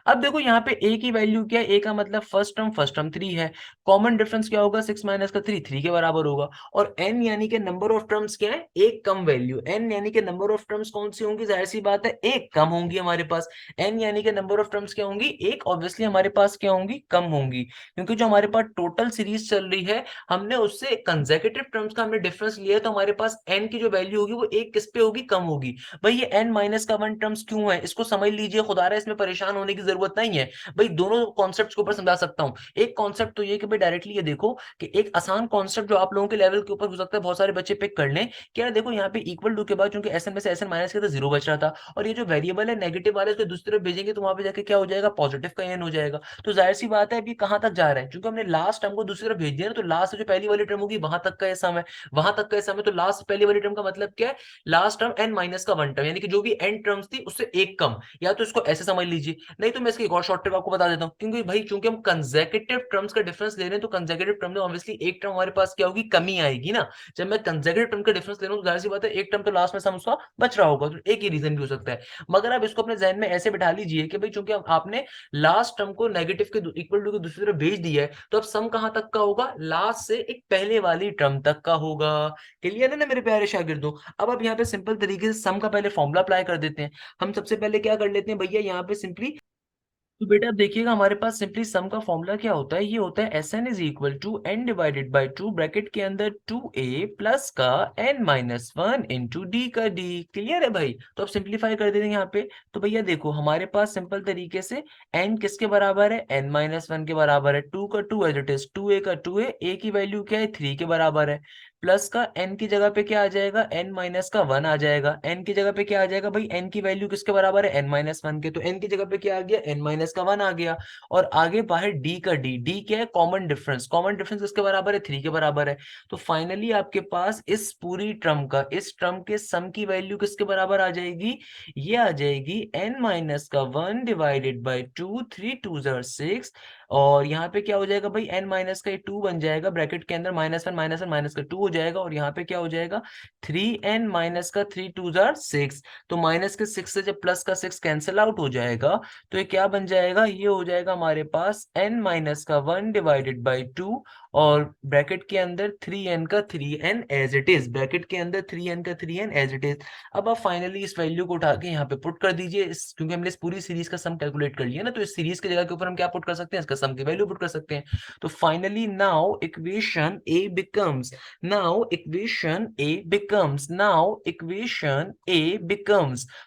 अब देखो यहाँ पे a की वैल्यू क्या है, a का मतलब फर्स्ट टर्म 3 है, कॉमन डिफरेंस क्या होगा, 6 माइनस का 3, 3 के बराबर होगा। और n यानी कि नंबर ऑफ टर्म्स क्या है, एक कम वैल्यू, n यानी कि नंबर ऑफ टर्म्स कौन सी होंगी, जाहिर सी बात है एक कम होंगी हमारे पास। n यानी कि नंबर ऑफ टर्म्स क्या होंगी, एक, ऑब्वियसली हमारे पास क्या होंगी, कम होंगी, क्योंकि जो हमारे पास टोटल सीरीज चल रही है, हमने उससे कंसेक्यूटिव टर्म्स का हमने डिफरेंस लिया है, तो हमारे पास n की जो वैल्यू होगी वो एक किस पे होगी, कम होगी। भाई ये n-1 टर्म्स क्यों है, इसको समझ लीजिए, खुदा रहा इसमें परेशान होने की जरूरत नहीं है। भाई दोनों कॉन्सेप्ट्स के ऊपर समझा सकता हूँ। एक कॉन्सेप्ट तो ये कि भाई डायरेक्टली ये देखो कि एक आसान कॉन्सेप्ट जो आप लोगों के लेवल के ऊपर हो सकता है बहुत सारे बच्चे पिक कर लें, क्या देखो यहाँ पे इक्वल टू के बाद चूंकि एसएन में से एसएन माइनस किया तो जीरो बच रहा था, और ये जो वेरिएबल है नेगेटिव वाले इसको दूसरी तरफ भेजेंगे तो वहां पे जाके क्या हो जाएगा, पॉजिटिव का एन हो जाएगा। तो जाहिर सी बात है अभी कहां तक जा रहा है, क्योंकि हमने लास्ट टर्म को दूसरी तरफ भेज दिया ना, तो लास्ट से जो पहली वाली टर्म होगी वहां तक का सम है, वहां तक का सम है। तो लास्ट पहली वाली टर्म का मतलब क्या है, लास्ट टर्म n-1 टर्म, यानी कि जो भी n टर्म्स थी उससे एक कम, या तो इसको ऐसे समझ लीजिए, नहीं तो मैं इसकी एक और शॉर्ट ट्रिक आपको बता देता हूँ। क्योंकि भाई चूंकि हम कंसेक्यूटिव टर्म्स का डिफरेंस ले रहे हैं, तो कंसेक्यूटिव टर्म में ऑब्वियसली एक टर्म हमारे पास क्या होगी, कमी आएगी ना। जब मैं कंसेक्यूटिव टर्म का डिफरेंस ले रहा हूँ तो जाहिर सी बात है एक टर्म तो लास्ट में सम उसका बच रहा होगा, तो एक ही रीजन भी हो सकता है। मगर आप इसको अपने जहन में ऐसे बैठा लीजिए कि भाई चूंकि आपने लास्ट टर्म को नेगेटिव के इक्वल टू के दूसरी तरफ भेज दिया है, तो अब सम कहां तक का होगा, लास्ट से एक पहले वाली टर्म तक का होगा। क्लियर है ना मेरे प्यारे शागिर्दों। अब आप यहाँ पे सिंपल तरीके से सम का पहले फॉर्मूला अप्लाई कर देते हैं। हम सबसे पहले क्या कर लेते हैं भैया, यहाँ पे सिंपली, तो बेटा आप देखिएगा हमारे पास सिंपली सम का फॉर्मूला क्या होता है, ये होता है S N is equal to N divided by two, bracket के अंदर 2a प्लस का n-1 इंटू डी का डी। क्लियर है भाई, तो आप सिंप्लीफाई कर देंगे यहाँ पे। तो भैया देखो हमारे पास सिंपल तरीके से n किसके बराबर है, n-1 के बराबर है, 2 का 2 एज इट इज 2a का 2a, a की वैल्यू क्या है 3 के बराबर है। प्लस का n की जगह पे क्या आ जाएगा, n माइनस का 1 आ जाएगा। n की जगह पे क्या आ जाएगा भाई, n की वैल्यू किसके बराबर है, n माइनस 1 के, तो n की जगह पे क्या आ गया, n माइनस का 1 आ गया। और आगे बाहर d का d क्या है, कॉमन डिफरेंस, कॉमन डिफरेंस किसके बराबर है, 3 के बराबर है। तो फाइनली आपके पास इस पूरी टर्म का, इस टर्म के सम की वैल्यू किसके बराबर आ जाएगी, ये आ जाएगी n माइनस का 1 डिवाइडेड बाई 2, 3 टू जार 6। और यहाँ पे क्या हो जाएगा भाई, n माइनस का 2 बन जाएगा, ब्रैकेट के अंदर माइनस 1 माइनस 1 माइनस का 2 हो जाएगा, और यहाँ पे क्या हो जाएगा, 3n माइनस का 3 टू जार 6। तो माइनस के 6 से जब प्लस का 6 कैंसिल आउट हो जाएगा, तो ये क्या बन जाएगा, ये हो जाएगा हमारे पास n माइनस का 1 डिवाइडेड बाई 2, और ब्रैकेट के अंदर 3n का 3n as it is, bracket के अंदर 3n का 3n एज इट इज। अब आप फाइनली इस वैल्यू को उठा के यहाँ पे पुट कर दीजिए, क्योंकि हमने इस पूरी सीरीज का सम कैलकुलेट कर लिया ना, तो इस सीरीज की जगह के ऊपर हम क्या पुट कर सकते हैं, इसका सम की वैल्यू पुट कर सकते हैं। तो finally now equation a becomes,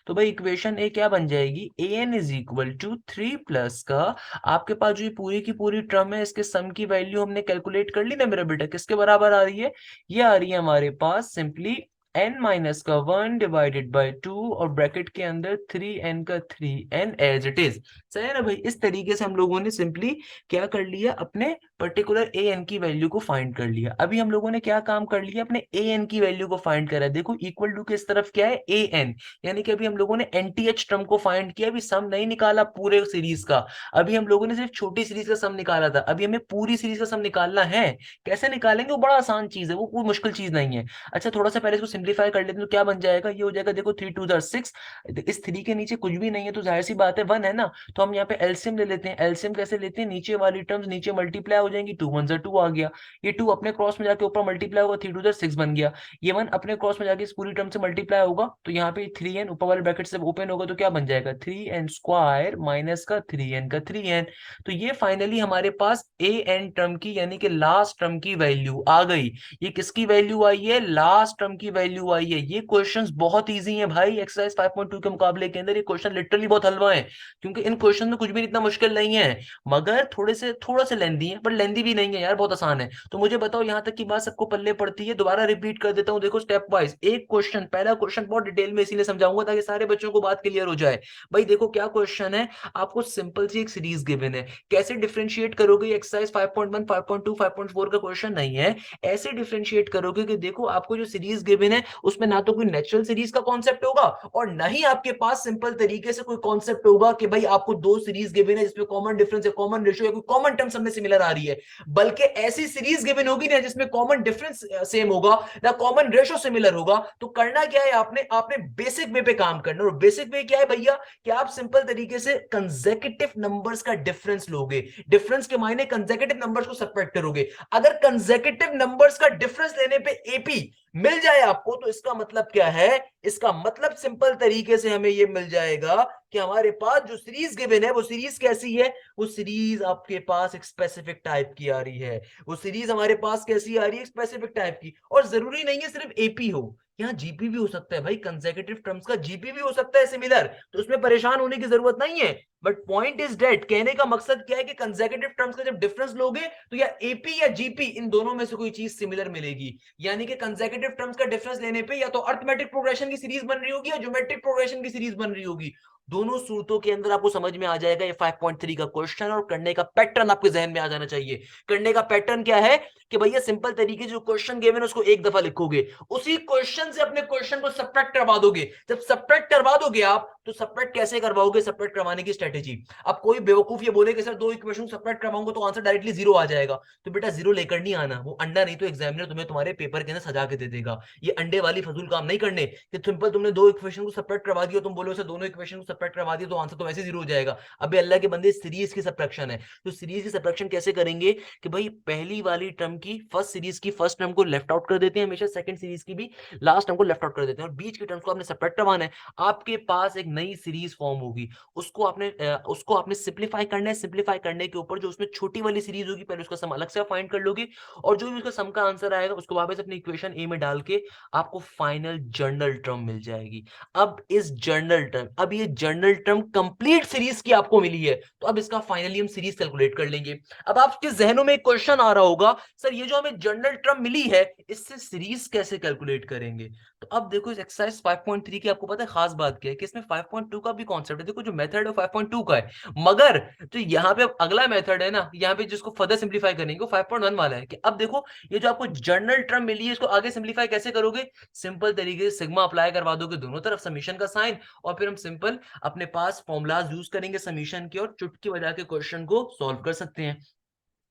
तो भाई इक्वेशन ए क्या बन जाएगी, a n is equal to 3 plus का, आपके पास जो ये पूरी की पूरी टर्म है, इसके सम की वैल्यू हमने कैलकुलेट कर ली ना मेरा बेटा, किसके बराबर आ रही है, ये आ रही है हमारे पास सिंपली n माइनस का 1 डिवाइडेड बाई 2, और ब्रैकेट के अंदर 3n का 3n एज इट इज। सही है ना भाई, इस तरीके से हम लोगों ने सिंपली क्या कर लिया, अपने पर्टिकुलर ए एन की वैल्यू को फाइंड कर लिया। अभी हम लोगों ने क्या काम कर लिया, अपने ए एन की वैल्यू को फाइंड करा। देखो इक्वल टू के इस तरफ क्या है, ए एन, यानी कि अभी हम लोगों ने एनटीएच टर्म को फाइंड किया, अभी सम नहीं निकाला पूरे सीरीज का, अभी हम लोगों ने सिर्फ छोटी सीरीज का सम निकाला था, अभी हमें पूरी सीरीज का सम निकालना है। कैसे निकालेंगे, वो बड़ा आसान चीज है, वो कोई मुश्किल चीज नहीं है। अच्छा थोड़ा सा पहले इसको सिंप्लीफाई कर लेते हैं, तो क्या बन जाएगा, ये हो जाएगा, देखो 3 टू जार 6, इस 3 के नीचे कुछ भी नहीं है, तो जाहिर सी बात है 1 है ना, तो हम यहाँ पे एलसीएम ले लेते हैं। एलसीएम कैसे लेते हैं, नीचे वाली टर्म्स नीचे मल्टीप्लाई हो जाएंगी, 2 1 जार 2 आ गया, ये 2 अपने क्रॉस में जाके ऊपर मल्टीप्लाई होगा, 3 टू जार 6 बन गया, ये 1 अपने क्रॉस में जाके इस पूरी टर्म से मल्टीप्लाई होगा, तो यहाँ पे 3n ऊपर वाले ब्रैकेट से ओपन होगा, तो क्या बन जाएगा, 3n स्क्वायर माइनस का 3n का 3n। तो ये फाइनली हमारे पास ए एन टर्म की, यानी कि लास्ट टर्म की वैल्यू आ गई। ये किसकी वैल्यू आई है, लास्ट टर्म की वैल्यू आई है। ये क्वेश्चंस बहुत इजी हैं भाई, एक्सरसाइज 5.2 के मुकाबले के अंदर ये क्वेश्चन लिटरली बहुत हलवा है, क्योंकि इन क्वेश्चन में कुछ भी इतना मुश्किल नहीं है, मगर थोड़ा से लेंदी है, पर लेंदी भी नहीं है यार, बहुत आसान है। तो मुझे बताओ यहाँ तक की बात सबको पल्ले पड़ती है, दोबारा रिपीट कर देता हूँ, देखो स्टेप वाइज एक क्वेश्चन, पहला क्वेश्चन बहुत डिटेल में इसीलिए समझाऊंगा ताकि सारे बच्चों को बात क्लियर हो जाए। भाई देखो क्या क्वेश्चन है, आपको सिंपल सी एक सीरीज गिवन है, कैसे डिफरेंशिएट करोगे, एक्सरसाइज 5.1 5.2 5.4 का क्वेश्चन नहीं है, ऐसे डिफरेंशिएट करोगे कि देखो आपको जो सीरीज गिवन है उसमें ना तो कोई नेचुरल सीरीज का कॉन्सेप्ट होगा, और ना ही आपके पास सिंपल तरीके से कोई कॉन्सेप्ट होगा कि भाई आपको दो सीरीज गिवन है जिसमें कॉमन डिफरेंस है, कॉमन रेशियो या कोई कॉमन टर्म सब में सिमिलर आ रही है, बल्कि ऐसी सीरीज गिवन होगी ना जिसमें कॉमन डिफरेंस सेम होगा ना कॉमन रेशियो सिमिलर होगा। तो करना क्या है, आपने आपने बेसिक वे पे काम करना, और बेसिक वे क्या है भैया, कि आप सिंपल तरीके से कंसेक्यूटिव नंबर्स का डिफरेंस लोगे, डिफरेंस के मायने कंसेक्यूटिव नंबर्स को सबट्रैक्ट करोगे। अगर कंसेक्यूटिव नंबर्स का डिफरेंस लेने पे एपी मिल जाए आपको, तो इसका मतलब क्या है, इसका मतलब सिंपल तरीके से हमें यह मिल जाएगा कि हमारे पास जो सीरीज गिवन है वो सीरीज कैसी है, वो सीरीज आपके पास एक स्पेसिफिक टाइप की आ रही है, वो सीरीज हमारे पास कैसी आ रही है, स्पेसिफिक टाइप की। और जरूरी नहीं है सिर्फ एपी हो, यहाँ जीपी भी हो सकता है भाई, कंसेक्यूटिव टर्म्स का जीपी भी हो सकता है सिमिलर, तो उसमें परेशान होने की जरूरत नहीं है। बट पॉइंट इज डेट, कहने का मकसद क्या है कि कंसेक्यूटिव टर्म्स का जब डिफरेंस लोगे तो या एपी या जीपी इन दोनों में से कोई चीज सिमिलर मिलेगी, यानी कि कंसेक्यूटिव टर्म्स का डिफरेंस लेने पे या तो अरिथमेटिक प्रोग्रेशन की सीरीज बन रही होगी या ज्योमेट्रिक प्रोग्रेशन की सीरीज बन रही होगी। दोनों सूरतों के अंदर आपको समझ में आ जाएगा ये 5.3 का क्वेश्चन, और करने का पैटर्न आपके जहन में आ जाना चाहिए। करने का पैटर्न क्या है कि भैया सिंपल तरीके से जो क्वेश्चन गिवन है उसको एक दफा लिखोगे, उसी क्वेश्चन से अपने क्वेश्चन को सबट्रैक्ट करवा दोगे। जब सबट्रैक्ट करवा दोगे आप, तो सबट्रैक्ट कैसे करवाओगे, सबट्रैक्ट करवाने की स्ट्रेटेजी। अब कोई बेवकूफ ये बोले कि सर दो इक्वेशन सबट्रैक्ट करवाऊंगा तो आंसर डायरेक्टली जीरो आ जाएगा, तो बेटा जीरो लेकर नहीं आना, वो अंडा नहीं तो एग्जामिनर तुम्हें तुम्हारे पेपर के अंदर सजा के दे देगा। ये अंडे वाली फजूल काम नहीं करने कि सिंपल तुमने दो इक्वेशन को सबट्रैक्ट करवा दिया, तुम बोलो सर दोनों इक्वेशन को सबट्रैक्ट करवा दिया तो आंसर तो वैसे जीरो हो जाएगा। अबे अल्लाह के बंदे, सीरीज की सबट्रैक्शन है, तो सीरीज की सबट्रैक्शन कैसे करेंगे कि भाई पहली वाली टर्म की फर्स्ट सीरीज की फर्स्ट टर्म को लेफ्ट आउट कर देते हैं हमेशा, सेकंड सीरीज की भी लास्ट टर्म को लेफ्ट आउट कर देते हैं, और बीच की टर्म्स को आपने सबट्रैक्ट करवाना है। आपके पास एक नई सीरीज फॉर्म होगी, उसको आपने सिंप्लीफाई करना है। सिंप्लीफाई करने के ऊपर जो उसमें छोटी वाली सीरीज होगी पहले उसका सम अलग से फाइंड कर लोगे, और जो भी उसका सम का आंसर आएगा उसको वापस अपने इक्वेशन ए में डाल के आपको फाइनल जनरल टर्म मिल जाएगी। अब ये जनरल टर्म कंप्लीट सीरीज की आपको मिली है, तो अब इसका फाइनली हम सीरीज कैलकुलेट कर लेंगे। अब आपके जहनों में एक क्वेश्चन आ रहा होगा, सर ये जो हमें जनरल टर्म मिली है इससे सीरीज कैसे कैलकुलेट करेंगे? तो अब देखो इस एक्सरसाइज 5.3 की आपको पता है खास बात क्या है कि इसमें 5.2 का भी कॉन्सेप्ट है। देखो जो मेथड है 5.2 का है, मगर जो यहाँ पे अगला मेथड है ना, यहाँ पे जिसको फर्दर सिंप्लीफाई करेंगे वो 5.1 वाला है कि अब देखो ये जो आपको जनरल टर्म मिली है इसको आगे सिंप्लीफाई कैसे करोगे? सिंपल तरीके से सिग्मा अप्लाई करवा दोगे दोनों तरफ समीशन का साइन, और फिर हम सिंपल अपने पास फॉर्मूलाज यूज करेंगे समीशन के और चुटकी बजा के क्वेश्चन को सॉल्व कर सकते हैं।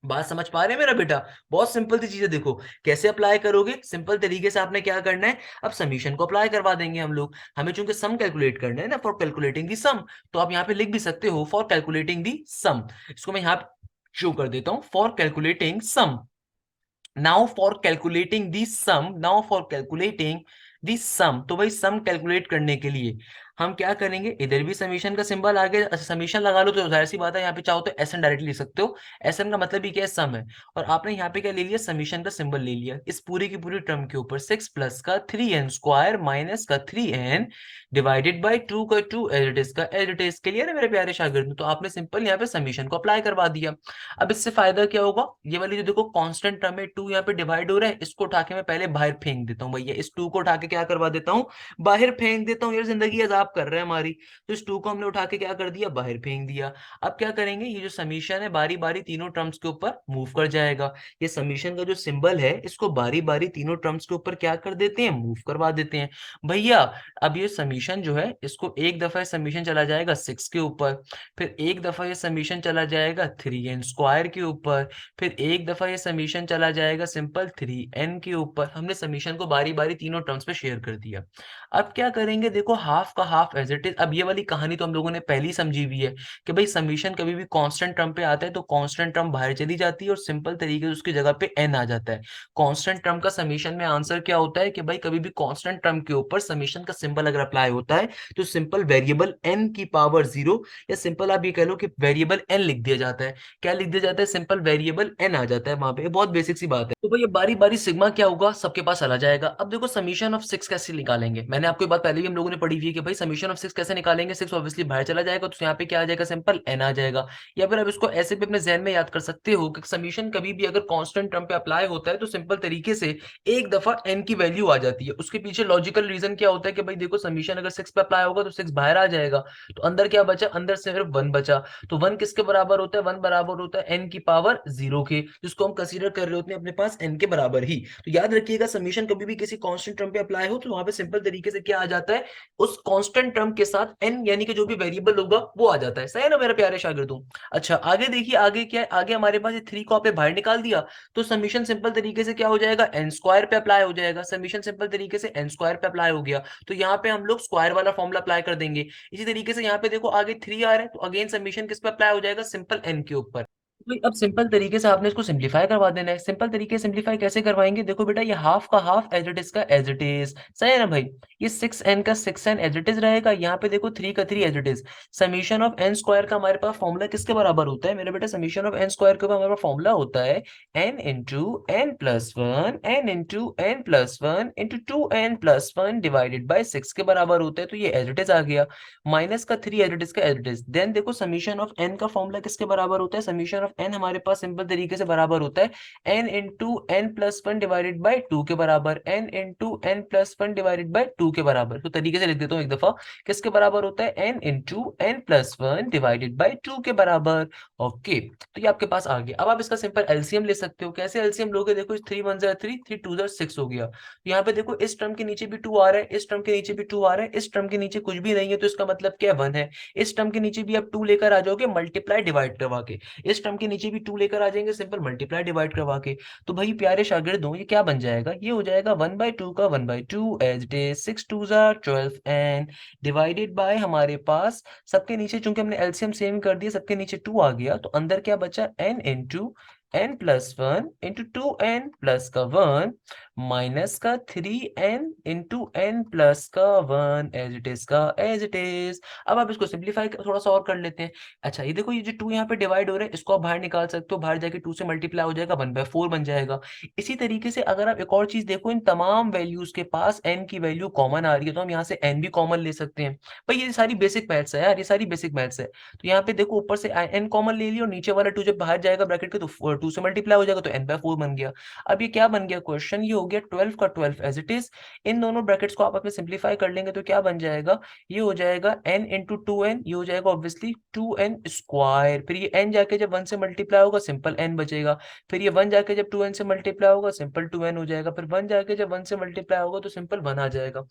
बात समझ पा रहे हैं मेरा बेटा? बहुत सिंपल सी चीजें देखो कैसे अप्लाई करोगे। सिंपल तरीके से आपने क्या करना है, अब समीशन को अप्लाई करवा देंगे हम लोग। हमें चूंकि सम कैलकुलेट करना है ना, फॉर कैलकुलेटिंग दी सम, तो आप यहाँ पे लिख भी सकते हो फॉर कैलकुलेटिंग दी सम। इसको मैं यहाँ शो कर देता हूं, for calculating sum. Now for calculating the sum, तो भाई सम कैलकुलेट करने के लिए हम क्या करेंगे, इधर भी समीशन का सिंबल आगे समीशन लगा लो, तो जाहिर सी बात है यहाँ पे चाहो तो एस एन डायरेक्टली लिख सकते हो। एस एन का मतलब ही क्या है, सम है। और आपने यहाँ पे क्या ले लिया, समीशन का सिंबल ले लिया इस पूरी की पूरी टर्म के ऊपर, 6 प्लस का 3n² माइनस का 3n डिवाइडेड बाई 2 का 2 एज इट इज का एज इट इज के लिए ना मेरे प्यारे शागिर्द। तो आपने सिंपल यहाँ पे समीशन को अप्लाई करवा दिया। अब इससे फायदा क्या होगा, ये वाली जो देखो कांस्टेंट टर्म है 2 यहाँ पे डिवाइड हो रहा है, इसको उठा के मैं पहले बाहर फेंक देता हूँ भैया। इस 2 को उठा के क्या करवा देता हूँ, बाहर फेंक देता हूँ। यार जिंदगी अजाब कर रहा है हमारी। तो इस 2 को हमने उठा के क्या कर दिया, बाहर फेंक दिया। अब क्या करेंगे, ये जो समीशन है बारी बारी तीनों टर्म्स के ऊपर मूव कर जाएगा। ये समीशन का जो सिंबल है इसको बारी बारी तीनों टर्म्स के ऊपर क्या कर देते हैं, मूव करवा देते हैं भैया। अब ये समीशन जो है इसको एक दफा समीशन चला जाएगा 6 के ऊपर, फिर एक दफा ये समीशन चला जाएगा 3n² के ऊपर, फिर एक दफा ये समीशन चला जाएगा सिंपल 3n के ऊपर। हमने समीशन को बारी बारी तीनों टर्म्स पे शेयर कर दिया। अब क्या करेंगे, देखो हाफ का हाफ एज इट इज। अब ये वाली कहानी तो हम लोगों ने पहली समझी हुई है कि भाई समीशन कभी भी कांस्टेंट टर्म पे आता है तो कांस्टेंट टर्म बाहर चली जाती है और सिंपल तरीके से उसकी जगह पे n आ जाता है। कांस्टेंट टर्म का समीशन में आंसर क्या होता है कि भाई कभी भी कांस्टेंट टर्म के ऊपर समीशन का सिंबल अगर अप्लाई होता है तो सिंपल वेरिएबल n की पावर 0, या सिंपल आप ये कह लो कि वेरिएबल n लिख दिया जाता है। क्या लिख दिया जाता है, सिंपल वेरिएबल n आ जाता है वहां पे। बहुत बेसिक सी बात है। तो भाई ये बारी बारी सिग्मा क्या होगा, सबके पास चला जाएगा। अब देखो समीशन ऑफ 6 कैसे निकालेंगे, मैंने आपको ये बात पहले भी हम लोगों ने पढ़ी हुई है कि भाई समीशन ऑफ 6 कैसे निकालेंगे। 6 ऑब्वियसली बाहर चला जाएगा तो यहाँ पे क्या आ जाएगा, सिंपल n आ जाएगा। या फिर आप इसको ऐसे भी अपने जहन में याद कर सकते हो कि समीशन कभी भी अगर कांस्टेंट टर्म पे अप्लाई होता है तो सिंपल तरीके से एक दफा n की वैल्यू आ जाती है। उसके पीछे लॉजिकल रीजन क्या होता है कि भाई देखो समीशन अगर 6 पे अप्लाई होगा तो 6 बाहर आ जाएगा, तो अंदर क्या बचा, अंदर सिर्फ 1 बचा। तो 1 किसके बराबर होता है, 1 बराबर होता है n की पावर 0 के, जिसको हम कंसीडर कर रहे होते हैं अपने पास n के बराबर ही। तो याद रखिएगा समीशन कभी भी किसी कांस्टेंट टर्म पे अप्लाई हो तो वहां पे सिंपल तरीके से क्या आ जाता है, उस कांस्टेंट टर्म के साथ n यानी कि जो भी वेरिएबल होगा वो आ जाता है। सही है ना मेरे प्यारे शागिर्दों? अच्छा आगे देखिए, आगे क्या है, आगे हमारे पास ये 3 को आपने बाहर निकाल दिया तो समीशन सिंपल तरीके से क्या हो जाएगा, n² पे अप्लाई हो जाएगा। समीशन सिंपल तरीके से n² पे अप्लाई हो गया तो यहाँ पे हम लोग स्क्वायर वाला फॉर्मूला अप्लाई कर देंगे। इसी तरीके से यहाँ पे देखो आगे 3 आ रहा है तो अगेन समीशन किस पे अप्लाई हो जाएगा, सिंपल n के ऊपर। तो अब सिंपल तरीके से आपने इसको सिंपलीफाई करवा देना है। सिंपल तरीके से सिंपलीफाई कैसे करवाएंगे, देखो बेटा ये हाफ का हाफ एज इट इज का एज इट इज, सही है ना भाई। ये 6n का 6n एज इट इज रहेगा, यहाँ पे देखो 3 का 3 as it is. Summation of n² का हमारे पास फॉर्मूला किसके बराबर होता है मेरे बेटा, समीशन ऑफ n² के ऊपर हमारे पास फॉर्मूला होता है n into n plus one, n into n plus one into 2n+1 divided by 6 के बराबर होता है। तो ये एज इट इज आ गया, माइनस का 3 एज इट इज का एज इट इज। देन देखो समीशन ऑफ n का फॉर्मूला किसके बराबर होता है, समीशन ऑफ n हमारे पास सिंपल तरीके से बराबर होता है n into n+1 divided by 2 के बराबर, n into n+1 divided by 2 के बराबर। तो तरीके से लिख देता हूँ एक दफा, किसके बराबर होता है, n into n+1 divided by 2 के बराबर। ओके, तो ये आपके पास आ गया। अब आप इसका सिंपल एलसीएम ले सकते हो। कैसे एलसीएम लोगे, देखो 3 1 3, 3 2 6 हो गया। तो यहाँ पे देखो इस टर्म के नीचे भी 2 आ रहा है, इस टर्म के नीचे भी 2 आ रहा है, इस टर्म के नीचे कुछ भी नहीं है तो इसका मतलब क्या, 1 है। इस टर्म के नीचे भी आप 2 लेकर आ जाओगे मल्टीप्लाई डिवाइड करवा के, इस टर्म के नीचे भी 2 लेकर आ जाएंगे सिंपल मल्टीप्लाई डिवाइड करवा के। तो भाई प्यारे शागिर्दों ये क्या बन जाएगा, ये हो जाएगा 1/2 का 1/2 as it is, 6 2 12 and divided by हमारे पास सबके नीचे चूंकि हमने एलसीएम सेम कर दिया सबके नीचे 2 आ गया तो अंदर क्या बचा n into n+1 into 2n plus का 1 माइनस का 3n इंटू n प्लस का 1 एज इट इज का एज इट इज। अब आप इसको सिंप्लीफाई थोड़ा सा और कर लेते हैं। अच्छा ये देखो, ये जो 2 यहाँ पे डिवाइड हो रहा है इसको आप बाहर निकाल सकते हो, बाहर जाके 2 से मल्टीप्लाई हो जाएगा, 1/4 बन जाएगा। इसी तरीके से अगर आप एक और चीज देखो, इन तमाम वैल्यूज के पास n की वैल्यू कॉमन आ रही है, तो हम यहाँ से n भी कॉमन ले सकते हैं। भाई ये सारी बेसिक मैथ्स है यार, ये सारी बेसिक मैथ्स है। तो यहाँ पे देखो ऊपर से n कॉमन ले लिया और नीचे वाला 2 जब बाहर जाएगा ब्रैकेट के तो 2 से मल्टीप्लाई हो जाएगा, तो n/4 बन गया। अब ये क्या बन गया क्वेश्चन, ये हो गया 12 का 12 एज इट इज। इन दोनों ब्रैकेट्स को आप सिंप्लीफाई कर लेंगे तो क्या बन जाएगा, ये हो जाएगा n इंटू 2n, ये हो जाएगा ऑब्वियसली 2n²। फिर ये n जाके जब 1 से मल्टीप्लाई होगा सिंपल n बचेगा। फिर ये 1 जाके जब 2n से मल्टीप्लाई होगा सिंपल 2n हो जाएगा। फिर 1 जाके जब 1 से मल्टीप्लाई होगा तो सिंपल 1 आ जाएगा।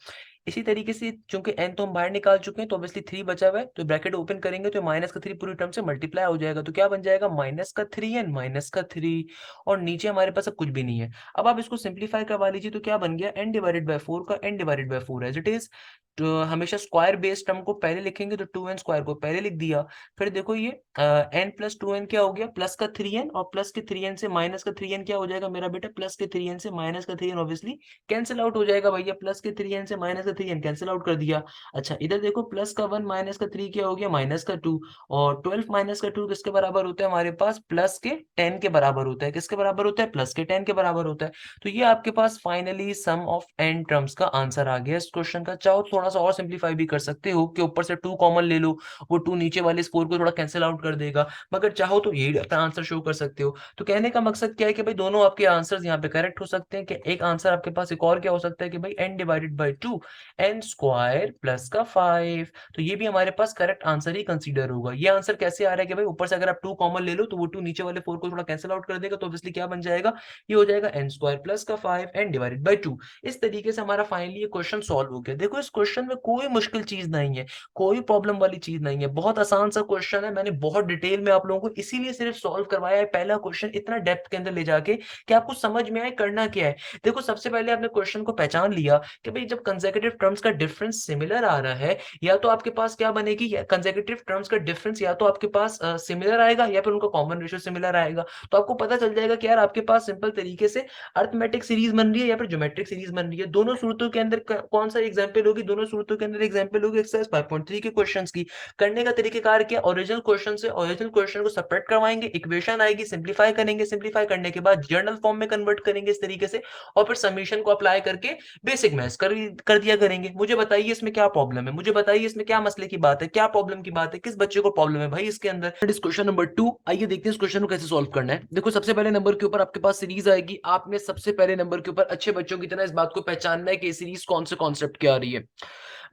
इसी तरीके से चूंकि n तो हम बाहर निकाल चुके हैं तो ऑब्वियसली 3 बचा हुआ है, तो ब्रैकेट ओपन करेंगे तो -3 पूरी टर्म से मल्टीप्लाई हो जाएगा, तो क्या बन जाएगा -3n -3। और नीचे हमारे पास अब कुछ भी नहीं है। अब आप इसको सिंप्लीफाई करवा लीजिए तो क्या बन गया, n/4 का n/4 एज इट इज। तो हमेशा स्क्वायर बेस टर्म को पहले लिखेंगे, तो 2n² को पहले लिख दिया। फिर देखो ये n+2n क्या हो गया, प्लस का 3n, और प्लस के 3n से माइनस का 3n क्या हो जाएगा मेरा बेटा, प्लस के 3n से माइनस का 3n ऑब्वियसली कैंसिल आउट हो जाएगा भैया, प्लस के 3n से माइनस का 3n कैंसिल आउट कर दिया। अच्छा इधर देखो, प्लस का 1 माइनस का 3 क्या हो गया, -2। और 12 माइनस का 2 किसके बराबर होता है हमारे पास, प्लस के 10 के बराबर होता है। किसके बराबर होता है, प्लस के 10 के बराबर होता है। तो ये आपके पास finally sum of n terms का आंसर आ गया इस क्वेश्चन का। चाहो तो थोड़ा सा और सिंप्लीफाई भी कर सकते हो कि ऊपर से 2 कॉमन ले लो, वो 2 नीचे वाले इस 4 को थोड़ा कैंसिल आउट कर देगा, मगर चाहो तो यही अपना आंसर शो कर सकते हो। तो कहने का मकसद क्या है कि भाई दोनों आपके आंसर्स यहाँ पे करेक्ट हो सकते हैं। कि एक आंसर आपके पास एक और क्या हो सकता है कि भाई n/2 n² प्लस का 5। तो ये भी हमारे पास करेक्ट आंसर ही कंसीडर होगा। ये आंसर कैसे आ रहा है कि भाई ऊपर से अगर आप 2 कॉमन ले लो तो वो 2 नीचे वाले 4 को थोड़ा कैंसिल आउट कर देगा, तो ऑब्वियसली क्या बन जाएगा, ये हो जाएगा n² प्लस का 5 n/2। इस तरीके से हमारा फाइनली ये क्वेश्चन सॉल्व हो गया। देखो इस क्वेश्चन में कोई मुश्किल चीज नहीं है, कोई प्रॉब्लम वाली चीज नहीं है, बहुत आसान सा क्वेश्चन है। मैंने बहुत डिटेल में आप लोगों को इसीलिए सिर्फ सॉल्व करवाया है पहला क्वेश्चन इतना डेप्थ के अंदर ले जाके कि आपको समझ में आए करना क्या है। देखो सबसे पहले आपने क्वेश्चन को पहचान लिया कि भाई जब कंसेक्यूटिव टर्म्स का डिफरेंस सिमिलर आ रहा है, या तो आपके पास क्या बनेगी, कंसेक्यूटिव टर्म्स का डिफरेंस या तो आपके पास सिमिलर आएगा या फिर उनका कॉमन रेशियो सिमिलर आएगा। तो आपको पता चल जाएगा कि यार आपके पास सिंपल तरीके से अर्थमेटिक सीरीज बन रही है या फिर ज्योमेट्रिक सीरीज बन रही है। दोनों सूरतों के अंदर कौन सा एग्जाम्पल होगी, दोनों सूरतों के अंदर एग्जाम्पल होगी एक्सरसाइज 5.3 के क्वेश्चंस की। करने का तरीकेकार क्या, ओरिजिनल क्वेश्चन से ओरिजिनल क्वेश्चन को सेपरेट करवाएंगे, इक्वेशन आएगी, सिंप्लीफाई करेंगे, सिंप्लीफाई करने के बाद जर्नल फॉर्म में कन्वर्ट करेंगे इस तरीके से, और फिर समीशन को अप्लाई करके बेसिक मैथ्स कर दिया करेंगे। मुझे बताइए इसमें क्या प्रॉब्लम है, मुझे बताइए इसमें क्या मसले की बात है, क्या प्रॉब्लम की बात है, किस बच्चे को प्रॉब्लम है भाई इसके अंदर। क्वेश्चन नंबर 2, आइए देखते हैं इस क्वेश्चन को कैसे सॉल्व करना है। देखो सबसे पहले नंबर के ऊपर आपके पास सीरीज आएगी, आपने सबसे पहले नंबर के ऊपर अच्छे बच्चों की तरह इस बात को पहचानना है कि सीरीज कौन से कॉन्सेप्ट की आ रही है।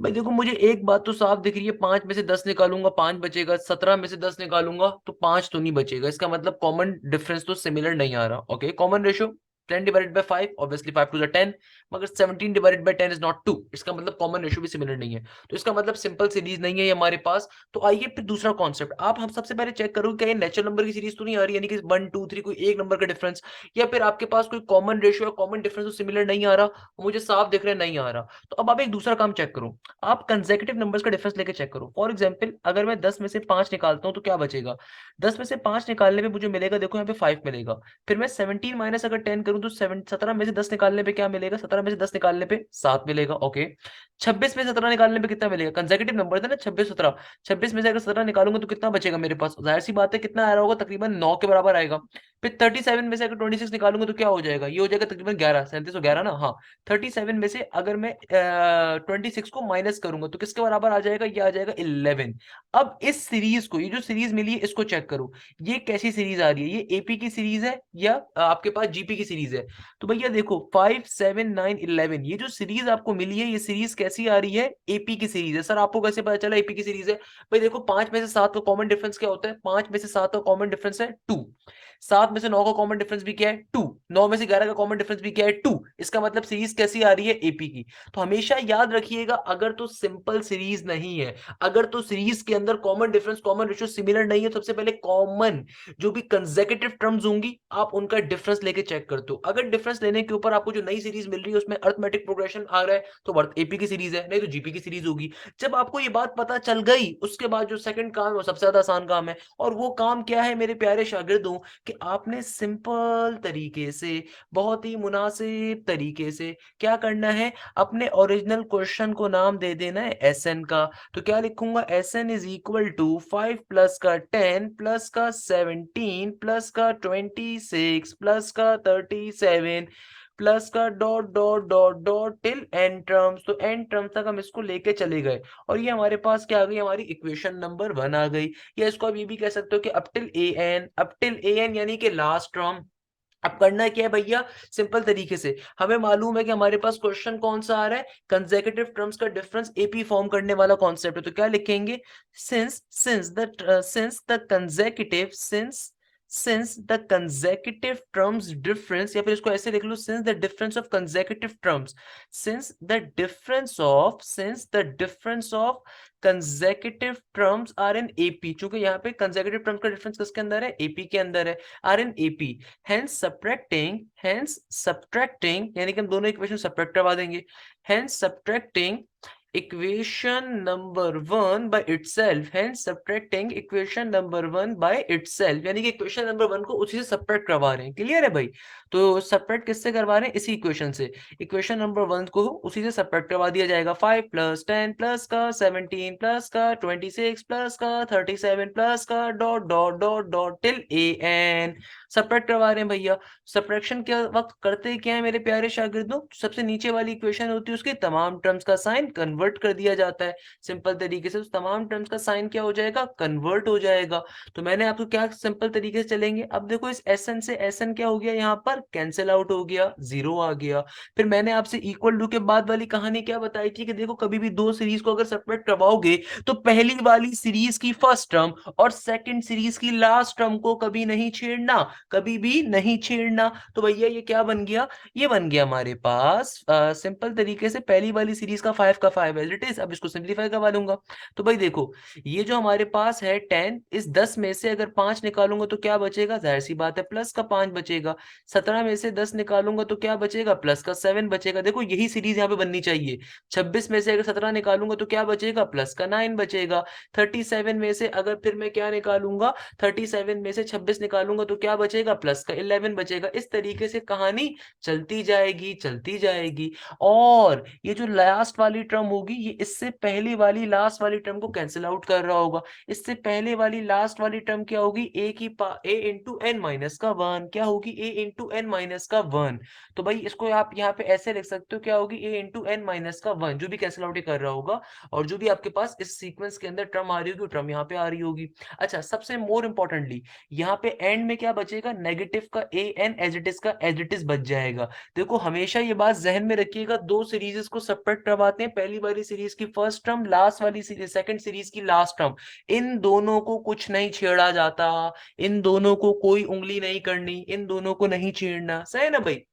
भाई देखो मुझे एक बात तो साफ दिख रही है, 5 में से 10 निकालूंगा 5 बचेगा, 17 में से 10 निकालूंगा तो 5 तो नहीं बचेगा। इसका मतलब कॉमन डिफरेंस तो सिमिलर नहीं आ रहा। Okay, common ratio 10/5, obviously 5 to the 10, मगर 17/10 इज नॉट 2। इसका मतलब कॉमन रेशियो भी सिमिलर नहीं है, तो इसका मतलब सिंपल सीरीज नहीं है ये हमारे पास। तो आइए फिर दूसरा कॉन्सेप्ट, आप हम सबसे पहले चेक करो क्या ये नेचुरल नंबर की सीरीज तो नहीं आ रही, यानी कि 1 2 3 कोई एक नंबर का डिफरेंस, या फिर आपके पास कोई कॉमन रेशियो या कॉमन डिफरेंस तो सिमिलर नहीं आ रहा, मुझे साफ दिख रहा है नहीं आ रहा। तो अब आप एक दूसरा काम चेक करो, आप कंसेक्यूटिव नंबर्स का डिफरेंस लेके चेक करो। फॉर एग्जांपल अगर मैं 10 में से 5 निकालता हूं तो क्या बचेगा, 10 में से 5 निकालने पे मुझे मिलेगा, देखो यहाँ पे 5 मिलेगा। फिर मैं 17 माइनस अगर 10 करूं तो 17 में से 10 निकालने पे क्या मिलेगा, 17 में से 10 निकालने पे 7 मिलेगा। ओके, 26 में 17 निकालने पे कितना मिलेगा, कंसेक्यूटिव नंबर था ना 26 17, 26 में से अगर 17 निकालूंगा तो कितना बचेगा मेरे पास, जाहिर सी बात है कितना आ रहा होगा, तकरीबन 9 के बराबर आएगा। फिर 37 में से अगर 26 निकालूंगा तो क्या हो जाएगा, ये हो जाएगा तकरीबन 11, 3711 ना, हाँ। 37 में से अगर मैं 26 को माइनस करूंगा तो किसके बराबर आ जाएगा, ये आ जाएगा 11। अब इस सीरीज को, ये जो सीरीज मिली है इसको चेक करो, ये कैसी सीरीज आ रही है, ये एपी की सीरीज है या आपके पास जीपी की सीरीज है। तो भैया देखो 5 7 9 11, ये जो सीरीज आपको मिली है ये सीरीज कैसी आ रही है, एपी की सीरीज है। सर आपको कैसे पता चला एपी की सीरीज है, भाई देखो 5 में से 7 का कॉमन डिफरेंस क्या होता है, 5 में से 7 का कॉमन डिफरेंस है 2, 7 में से 9 का कॉमन डिफरेंस भी क्या है 2, 9 में से 11 का कॉमन डिफरेंस भी क्या है 2। इसका मतलब सीरीज कैसी आ रही है, एपी की। तो हमेशा याद रखिएगा अगर तो सिंपल सीरीज नहीं है, अगर तो सीरीज के अंदर common difference common ratio similar नहीं है, सबसे पहले कॉमन जो भी कंसेक्यूटिव टर्म्स होंगी आप उनका डिफरेंस लेके चेक करते हो। अगर डिफरेंस लेने के ऊपर आपको जो नई सीरीज मिल रही है उसमें अर्थमेटिक प्रोग्रेशन आ रहा है तो एपी की सीरीज है, नहीं तो जीपी की सीरीज होगी। जब आपको ये बात पता चल गई उसके बाद जो सेकंड काम है वो सबसे ज्यादा आसान काम है, और वो काम क्या है मेरे प्यारे शागिर्दों, कि कि आपने सिंपल तरीके से, बहुत ही मुनासिब तरीके से क्या करना है, अपने ओरिजिनल क्वेश्चन को नाम दे देना है Sn का। तो क्या लिखूंगा, Sn is equal to 5 plus का 10 प्लस का 17 प्लस का 26 प्लस का 37 प्लस का dot dot dot dot till N terms. तो एन टर्म्स तक हम इसको लेके चले गए और ये हमारे पास क्या आ गई, हमारी इक्वेशन नंबर 1 आ गई। या इसको आप ये भी कह सकते हो कि अप टिल ए एन यानी कि लास्ट टर्म। अब करना क्या है भैया, सिंपल तरीके से हमें मालूम है कि हमारे पास क्वेश्चन कौन सा आ रहा है, कंसेक्यूटिव टर्म्स का डिफरेंस एपी फॉर्म करने वाला कॉन्सेप्ट है। तो क्या लिखेंगे, since the consecutive terms difference, या फिर इसको ऐसे लिख लो, since the difference of consecutive terms, since the difference of consecutive terms are in AP. चूंकि यहाँ पे कंसेक्यूटिव टर्म्स का डिफरेंस किसके अंदर है, एपी के अंदर है, are in AP. hence subtracting यानी कि हम दोनों इक्वेशन सब्ट्रैक्ट करवा देंगे। hence subtracting equation number 1 by itself यानी कि इक्वेशन नंबर 1 को उसी से सब्ट्रैक्ट करवा रहे हैं। क्लियर है भाई? तो सब्ट्रैक्ट किससे करवा रहे हैं, इसी इक्वेशन से। इक्वेशन नंबर 1 को उसी से सब्ट्रैक्ट करवा दिया जाएगा। 5 प्लस 10 प्लस का 17 प्लस का 26 प्लस का 37 प्लस का dot dot dot dot till a n. Subtract करवा रहे हैं भैया। सब्ट्रैक्शन के वक्त करते क्या है मेरे प्यारे शागिर्दों, सबसे नीचे वाली इक्वेशन होती है उसके तमाम टर्म्स का साइन कन्वर्ट कर दिया जाता है। सिंपल तरीके से उस तमाम टर्म्स का साइन क्या हो जाएगा, कन्वर्ट हो जाएगा। तो मैंने आपको क्या सिंपल तरीके से चलेंगे, अब देखो इस एसएन से एसएन क्या हो गया, यहाँ पर कैंसिल आउट हो गया, जीरो आ गया। फिर मैंने आपसे इक्वल टू के बाद वाली कहानी क्या बताई थी कि देखो कभी भी दो सीरीज को अगर सेपरेट करवाओगे तो पहली वाली सीरीज की फर्स्ट टर्म और सेकंड सीरीज की लास्ट टर्म को कभी नहीं छेड़ना, कभी भी नहीं छेड़ना। तो भैया ये क्या बन गया, ये बन गया हमारे पास सिंपल तरीके से पहली वाली सीरीज का 5 एज इट इज। अब इसको सिंप्लीफाई करवा लूंगा। तो भाई देखो ये जो हमारे पास है 10, इस 10 में से अगर 5 निकालूंगा तो क्या बचेगा, जाहिर सी बात है प्लस का 5 बचेगा। 17 में से 10 निकालूंगा तो क्या बचेगा, प्लस का 7 बचेगा। देखो यही सीरीज यहाँ पे बननी चाहिए। 26 में से अगर 17 निकालूंगा तो क्या बचेगा, प्लस का 9 बचेगा। 37 में से अगर फिर मैं क्या निकालूंगा, 37 में से 26 निकालूंगा तो क्या बचेगा, प्लस का 11 बचेगा। इस तरीके से कहानी चलती जाएगी, चलती जाएगी। और ये जो लास्ट वाली टर्म होगी ये इससे पहले वाली लास्ट वाली टर्म को कैंसिल आउट कर रहा होगा। इससे पहले वाली लास्ट वाली टर्म क्या होगी, ए इंटू एन माइनस का 1। क्या होगी, ए इंटू एन माइनस का 1। तो भाई इसको आप यहाँ पे ऐसे लिख सकते हो, क्या होगी, ए इंटू एन माइनस का 1, जो भी कैंसिल आउट कर रहा होगा। और जो भी आपके पास इस सीक्वेंस के अंदर टर्म आ रही होगी टर्म यहाँ पे आ रही होगी। अच्छा, सबसे मोर इंपॉर्टेंटली यहाँ पे एंड में क्या बचेगा, नेगेटिव का A N as it is का एज इट इज बच जाएगा। देखो हमेशा ये बात जहन में रखिएगा, दो सीरीज को सेपरेट करवाते हैं, पहली वाली सीरीज की फर्स्ट टर्म, लास्ट वाली सीरीज सेकंड सीरीज की लास्ट टर्म। इन दोनों को कुछ नहीं छेड़ा जाता, इन दोनों को कोई उंगली नहीं करनी, इन दोनों को नहीं छेड़ना। सही है ना भाई?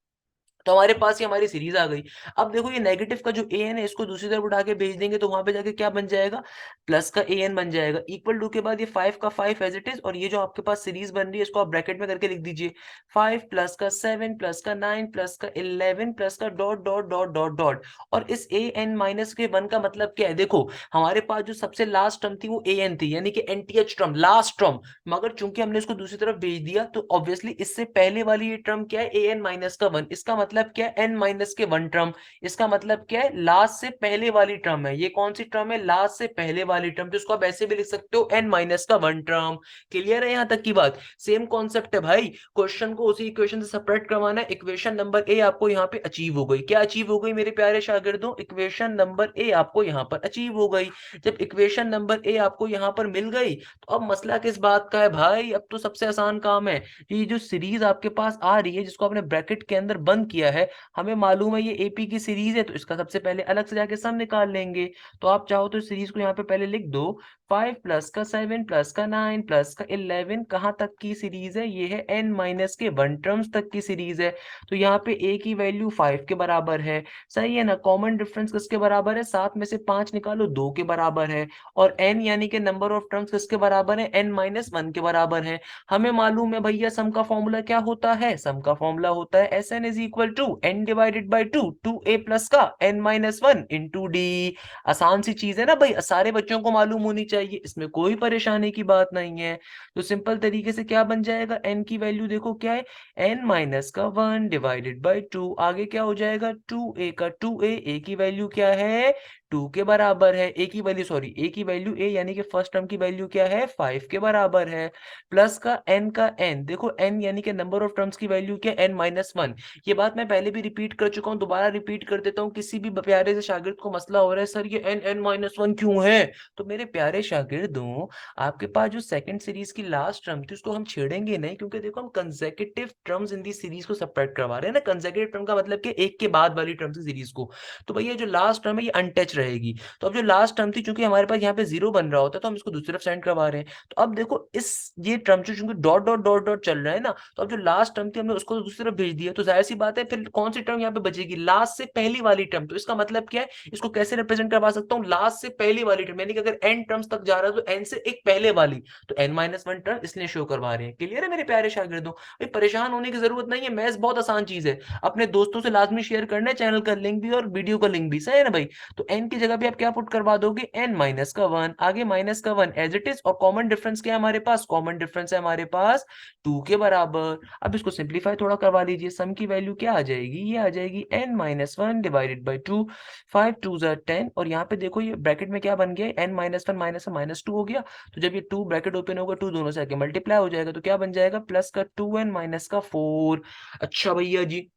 तो हमारे पास ये हमारी सीरीज आ गई। अब देखो ये नेगेटिव का जो ए एन है इसको दूसरी तरफ उठा के भेज देंगे तो वहां पे जाके क्या बन जाएगा, प्लस का ए एन बन जाएगा। इक्वल टू के बाद ये 5 का 5 एज इट इज, और ये जो आपके पास सीरीज बन रही है इसको आप ब्रैकेट में करके लिख दीजिए। 5 प्लस का 7 प्लस का 9 प्लस का 11 प्लस का dot dot dot dot dot. और इस ए एन माइनस के 1 का मतलब क्या है, देखो हमारे पास जो सबसे लास्ट टर्म थी वो ए एन थी, यानी कि एनटीएच टर्म, लास्ट टर्म। मगर चूंकि हमने इसको दूसरी तरफ भेज दिया तो ऑब्वियसली इससे पहले वाली ये टर्म क्या है, ए एन माइनस का 1। इसका मतलब क्या है, एन माइनस के 1 टर्म। इसका मतलब क्या है, लास्ट से पहले वाली टर्म है। ये कौन सी टर्म है, लास्ट से पहले वाली टर्म, जिसको आप ऐसे भी लिख सकते हो एन माइनस का 1 टर्म। क्लियर है यहां तक की बात? सेम कॉन्सेप्ट है भाई, क्वेश्चन को उसी इक्वेशन से सेपरेट करवाना है। इक्वेशन नंबर ए आपको यहाँ पे अचीव हो गई। क्या अचीव हो गई मेरे प्यारे शागिर्दों, इक्वेशन नंबर ए आपको यहाँ पर अचीव हो गई। जब इक्वेशन नंबर ए आपको यहाँ पर मिल गई तो अब मसला किस बात का है भाई, अब तो सबसे आसान काम है। ये जो सीरीज आपके पास आ रही है जिसको आपने ब्रैकेट के अंदर बंद किया है, हमें मालूम है ये एपी की सीरीज है तो इसका सबसे पहले अलग से जाके सम निकाल लेंगे। तो आप चाहो तो सीरीज को यहाँ पे पहले लिख दो, 5 प्लस का 7 प्लस का 9 प्लस का 11 कहाँ तक की सीरीज है, ये है n माइनस के 1 टर्म्स तक की सीरीज है। तो यहाँ पे a की वैल्यू 5 के बराबर है। सही है ना? कॉमन डिफरेंस किसके बराबर है, 7 में से 5 निकालो 2 के बराबर है। और n यानी कि नंबर ऑफ टर्म्स किसके बराबर है, n माइनस 1 के बराबर है। हमें मालूम है भैया सम का फॉर्मूला क्या होता है, सम का फॉर्मूला होता है Sn is equal to n divided by two, 2a plus का n minus one into D. आसान सी चीज है ना भाई, सारे बच्चों को मालूम होनी चाहिए, इसमें कोई परेशानी की बात नहीं है। तो सिंपल तरीके से क्या बन जाएगा, n की वैल्यू देखो क्या है, n माइनस का वन डिवाइडेड बाई टू, आगे क्या हो जाएगा 2a का 2a, a की वैल्यू क्या है 2 के बराबर है, a की वैल्यू सॉरी a की वैल्यू a यानी कि फर्स्ट टर्म की वैल्यू क्या है 5 के बराबर है, प्लस का n देखो n यानी कि नंबर ऑफ टर्म्स की वैल्यू क्या है n माइनस वन। ये बात मैं पहले भी रिपीट कर चुका हूँ, दोबारा रिपीट कर देता हूँ, किसी भी प्यारे से शागिर्द को मसला हो रहा है सर ये n माइनस वन क्यों है, तो मेरे प्यारे शागिर्दों आपके पास जो सेकंड सीरीज की लास्ट टर्म थी उसको हम छेड़ेंगे नहीं, क्योंकि देखो हम consecutive terms in the series को सेपरेट करवा रहे हैं ना, कंसेक्यूटिव टर्म का मतलब कि एक के बाद वाली टर्म से सीरीज को, तो भैया जो लास्ट टर्म है ये अनटच रहेगी। तो अब जो लास्ट टर्म थी चूंकि हमारे पास यहाँ पे जीरो बन रहा होता है तो हम इसको दूसरी तरफ सेंड करवा रहे हैं, तो अब देखो इस ये टर्म जो चूंकि डॉट डॉट डॉट डॉट चल रहा है ना, तो अब जो लास्ट टर्म थी हमने उसको दूसरी तरफ भेज दिया, तो जाहिर सी बात है फिर कौन सी टर्म यहाँ पे बचेगी, लास्ट से पहली वाली टर्म। तो इसका मतलब क्या है, इसको कैसे रिप्रेजेंट करवा सकता हूँ, लास्ट से पहली वाली टर्म, यानी कि अगर एन टर्म्स तक जा रहा है तो एन से एक पहले वाली, तो एन माइनस वन टर्म इसलिए शो करवा रहे हैं। क्लियर है मेरे प्यारे शागिर्दों, भाई परेशान होने की जरूरत नहीं है, मैथ्स बहुत आसान चीज है, अपने दोस्तों से लाजमी शेयर करना है, चैनल का लिंक भी और वीडियो का लिंक भी, सही है ना भाई। तो n की जगह पे आप क्या पुट करवा दोगे, n माइनस का वन, आगे माइनस का वन एज इट इज, और कॉमन डिफरेंस क्या है हमारे पास, कॉमन डिफरेंस है हमारे पास 2 के बराबर। अब इसको सिंप्लीफाई थोड़ा करवा लीजिए, सम की वैल्यू क्या आ जाएगी, ये आ जाएगी n minus one divided by two, 5 two ज़ा 10, और यहाँ पे देखो ये ब्रैकेट में क्या बन गया, n minus one minus two हो गया, तो जब ये टू ब्रैकेट ओपन होगा टू दोनों से आके मल्टीप्लाई हो जाएगा, तो क्या बन जाएगा प्लस का 2n माइनस का 4। अच्छा भैया जी,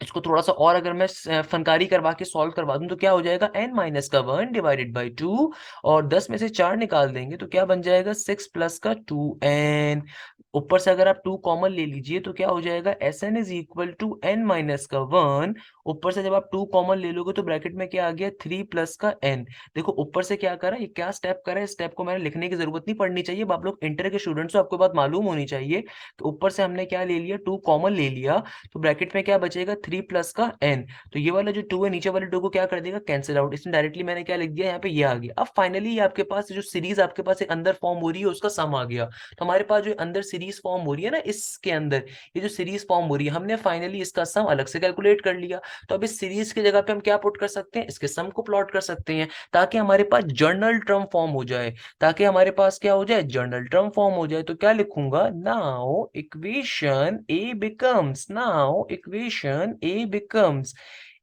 इसको थोड़ा सा और अगर मैं फनकारी करवा के सॉल्व करवा दूं तो क्या हो जाएगा, n माइनस का वन डिवाइडेड बाई टू, और 10 में से 4 निकाल देंगे तो क्या बन जाएगा 6 प्लस का 2n, ऊपर से अगर आप 2 कॉमन ले लीजिए तो क्या हो जाएगा Sn is equal to n minus का वन, ऊपर से जब आप 2 कॉमन ले लोगे तो ब्रैकेट में क्या आ गया 3 प्लस का n। देखो ऊपर से क्या करा, ये क्या स्टेप करा है, स्टेप को मैंने लिखने की जरूरत नहीं पड़नी चाहिए, आप लोग इंटर के स्टूडेंट्स हो आपको बात मालूम होनी चाहिए। तो ऊपर से हमने क्या ले लिया 2 कॉमन ले लिया, तो ब्रैकेट में क्या बचेगा 3 प्लस का n, तो ये वाला जो 2 है नीचे वाले 2 को क्या कर देगा कैंसिल आउट, इसमें डायरेक्टली मैंने क्या लिख दिया यहाँ पे ये आ गया। अब फाइनली ये आपके पास जो सीरीज आपके पास एक अंदर फॉर्म हो रही है उसका सम आ गया, तो हमारे पास जो अंदर सीरीज फॉर्म हो रही है ना, इसके अंदर ये जो सीरीज फॉर्म हो रही है हमने फाइनली इसका सम अलग से कैलकुलेट कर लिया। तो अब इस सीरीज की जगह पे हम क्या पुट कर सकते हैं, इसके सम को प्लॉट कर सकते हैं, ताकि हमारे पास जर्नल टर्म फॉर्म हो जाए, ताकि हमारे पास क्या हो जाए जर्नल टर्म फॉर्म हो जाए। तो क्या लिखूंगा, now equation a becomes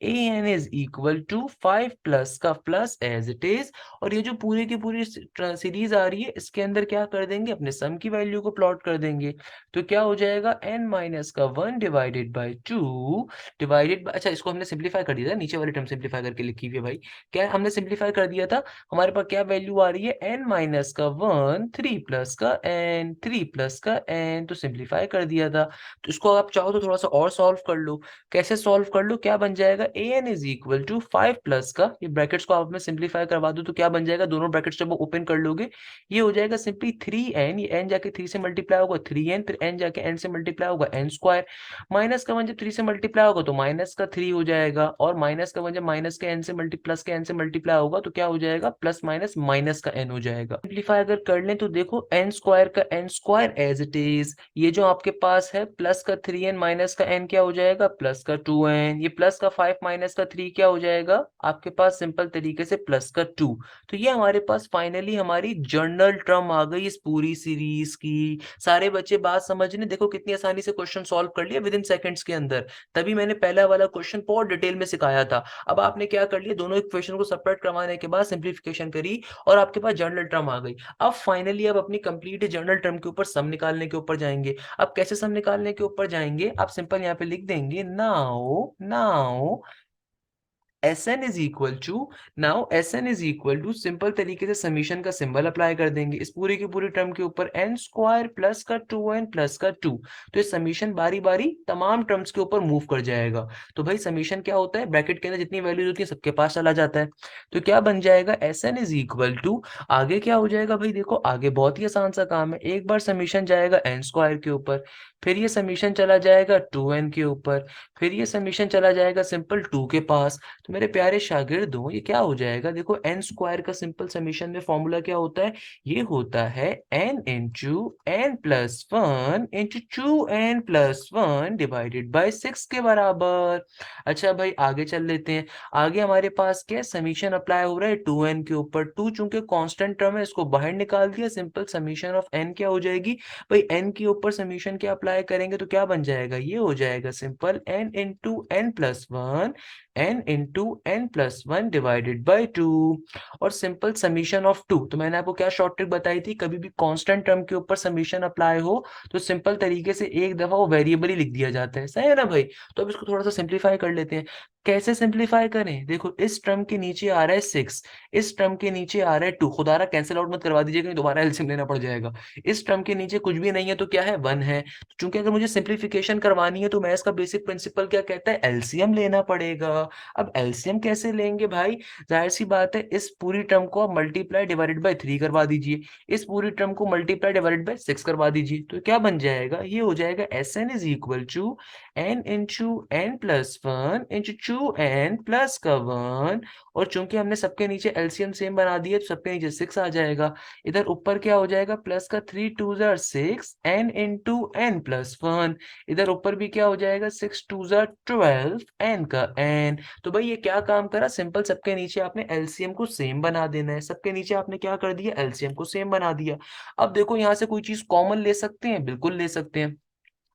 an is equal to 5 plus का प्लस एज इट इज, और ये जो पूरी की पूरी सीरीज आ रही है इसके अंदर क्या कर देंगे, अपने सम की वैल्यू को प्लॉट कर देंगे। तो क्या हो जाएगा n माइनस का one divided by to, divided by, अच्छा इसको हमने सिंप्लीफाई कर दिया था, नीचे वाली टर्म सिंप्लीफाई करके लिखी हुई है भाई, क्या हमने सिंप्लीफाई कर दिया था, हमारे पास क्या वैल्यू आ रही है n माइनस का वन, 3 प्लस का n, 3 प्लस का n, तो सिंप्लीफाई कर दिया था। तो इसको आप चाहो तो थोड़ा सा और सॉल्व कर लो, कैसे सॉल्व कर लो, क्या बन जाएगा an is equal to 5 plus का, ये ब्रैकेट्स को आप में सिंप्लीफाई करवा दो तो क्या बन जाएगा, दोनों ब्रैकेट्स जब ओपन कर लोगे ये हो जाएगा सिंपली 3n, ये n जाके 3 से मल्टीप्लाई होगा 3n, फिर n जाके n से मल्टीप्लाई होगा n स्क्वायर, माइनस का वन जब 3 से मल्टीप्लाई होगा तो माइनस का 3 हो जाएगा, और माइनस का वन जब माइनस के n से मल्टी प्लस के n से मल्टीप्लाई होगा तो क्या हो जाएगा प्लस माइनस माइनस का n हो जाएगा। सिंप्लीफाई अगर कर लें तो देखो n स्क्वायर का n square as it is, ये जो आपके पास है प्लस का 3n माइनस का n क्या हो जाएगा प्लस का 2n, ये प्लस का 5 माइनस का 3 क्या हो जाएगा आपके पास सिंपल तरीके से प्लस का 2। तो ये हमारे पास फाइनली हमारी जर्नल टर्म आ गई इस पूरी सीरीज की। सारे बच्चे बात समझने, देखो कितनी आसानी से क्वेश्चन सॉल्व कर लिया विद इन सेकंड्स के अंदर, तभी मैंने पहला वाला क्वेश्चन बहुत डिटेल में सिखाया था। अब आपने क्या कर लिया, दोनों इक्वेशन को सेपरेट करवाने के बाद सिंप्लीफिकेशन करी और आपके पास जर्नल टर्म आ गई। अब फाइनली अब अपनी कंप्लीट जर्नल टर्म के ऊपर सम निकालने के ऊपर जाएंगे। अब कैसे सम निकालने के ऊपर जाएंगे, आप सिंपल यहाँ पे लिख देंगे now Sn is equal to, Sn is equal to simple तरीके से समीशन का सिंबल अप्लाई कर देंगे इस पूरी की पूरी टर्म के ऊपर, n स्क्वायर प्लस का 2n प्लस का 2, तो ये समीशन बारी बारी तमाम टर्म्स के ऊपर मूव कर जाएगा। तो भाई समीशन क्या होता है, ब्रैकेट के अंदर जितनी वैल्यूज होती है सबके पास चला जाता है, तो क्या बन जाएगा Sn इज इक्वल टू, आगे क्या हो जाएगा भाई, देखो आगे बहुत ही आसान सा काम है, एक बार समीशन जाएगा n स्क्वायर के ऊपर, फिर ये समीशन चला जाएगा 2n के ऊपर, फिर ये समीशन चला जाएगा सिंपल 2 के पास, तो मेरे प्यारे शागिर्दों ये क्या हो जाएगा, देखो एन स्क्वायर का सिंपल समीशन में फॉर्मूला क्या होता है, ये होता है N into N plus one into two N plus one divided by six के बराबर। अच्छा भाई आगे चल लेते हैं। आगे हमारे पास क्या समीशन अप्लाई हो रहा है टू एन के ऊपर, टू चूंकि कांस्टेंट टर्म है इसको बाहर निकाल दिया, सिंपल समीशन ऑफ एन क्या हो जाएगी भाई, एन के ऊपर समीशन क्या अप्लाई करेंगे तो क्या बन जाएगा, ये हो जाएगा simple N into N plus one, N into N plus one divided by two. और सिंपल समीशन ऑफ टू, तो मैंने आपको क्या शॉर्ट ट्रिक बताई थी, कभी भी कांस्टेंट टर्म के ऊपर समीशन अप्लाई हो तो सिंपल तरीके से एक दफा वो वेरिएबल ही लिख दिया जाता है, सही है ना भाई। तो अब इसको थोड़ा सा सिंप्लीफाई कर लेते हैं। कैसे सिंप्लीफाई करें, देखो इस टर्म के नीचे आ रहा है सिक्स, इस टर्म के नीचे आ रहा है टू, खुदारा कैंसिल आउट मत करवा दीजिए कहीं दोबारा एलसीएम लेना पड़ जाएगा। इस टर्म के नीचे कुछ भी नहीं है तो क्या है, वन है। चूंकि अगर मुझे सिंप्लीफिकेशन करवानी है तो मैथ्स का बेसिक प्रिंसिपल क्या कहता है, एलसीएम लेना पड़ेगा। अब एलसीएम कैसे लेंगे भाई, जाहिर सी बात है इस पूरी टर्म को आप मल्टीप्लाई डिवाइडेड बाई थ्री करवा दीजिए, इस पूरी टर्म को मल्टीप्लाई डिवाइडेड बाई सिक्स करवा दीजिए, तो क्या बन जाएगा, ये हो जाएगा S N is equal to N into N plus one into two N plus का वन। और चूंकि हमने सबके नीचे एलसीएम सेम बना दिया तो सबके नीचे सिक्स आ जाएगा, इधर ऊपर क्या हो जाएगा प्लस का थ्री टू जार six N into N plus one, इधर ऊपर भी क्या हो जाएगा सिक्स टू जार ट्वेल्व एन का एन। तो भाई ये क्या काम करा, सिंपल सबके नीचे आपने एलसीएम को सेम बना देना है, सबके नीचे आपने क्या कर दिया एलसीएम को सेम बना दिया। अब देखो यहाँ से कोई चीज कॉमन ले सकते हैं, बिल्कुल ले सकते हैं।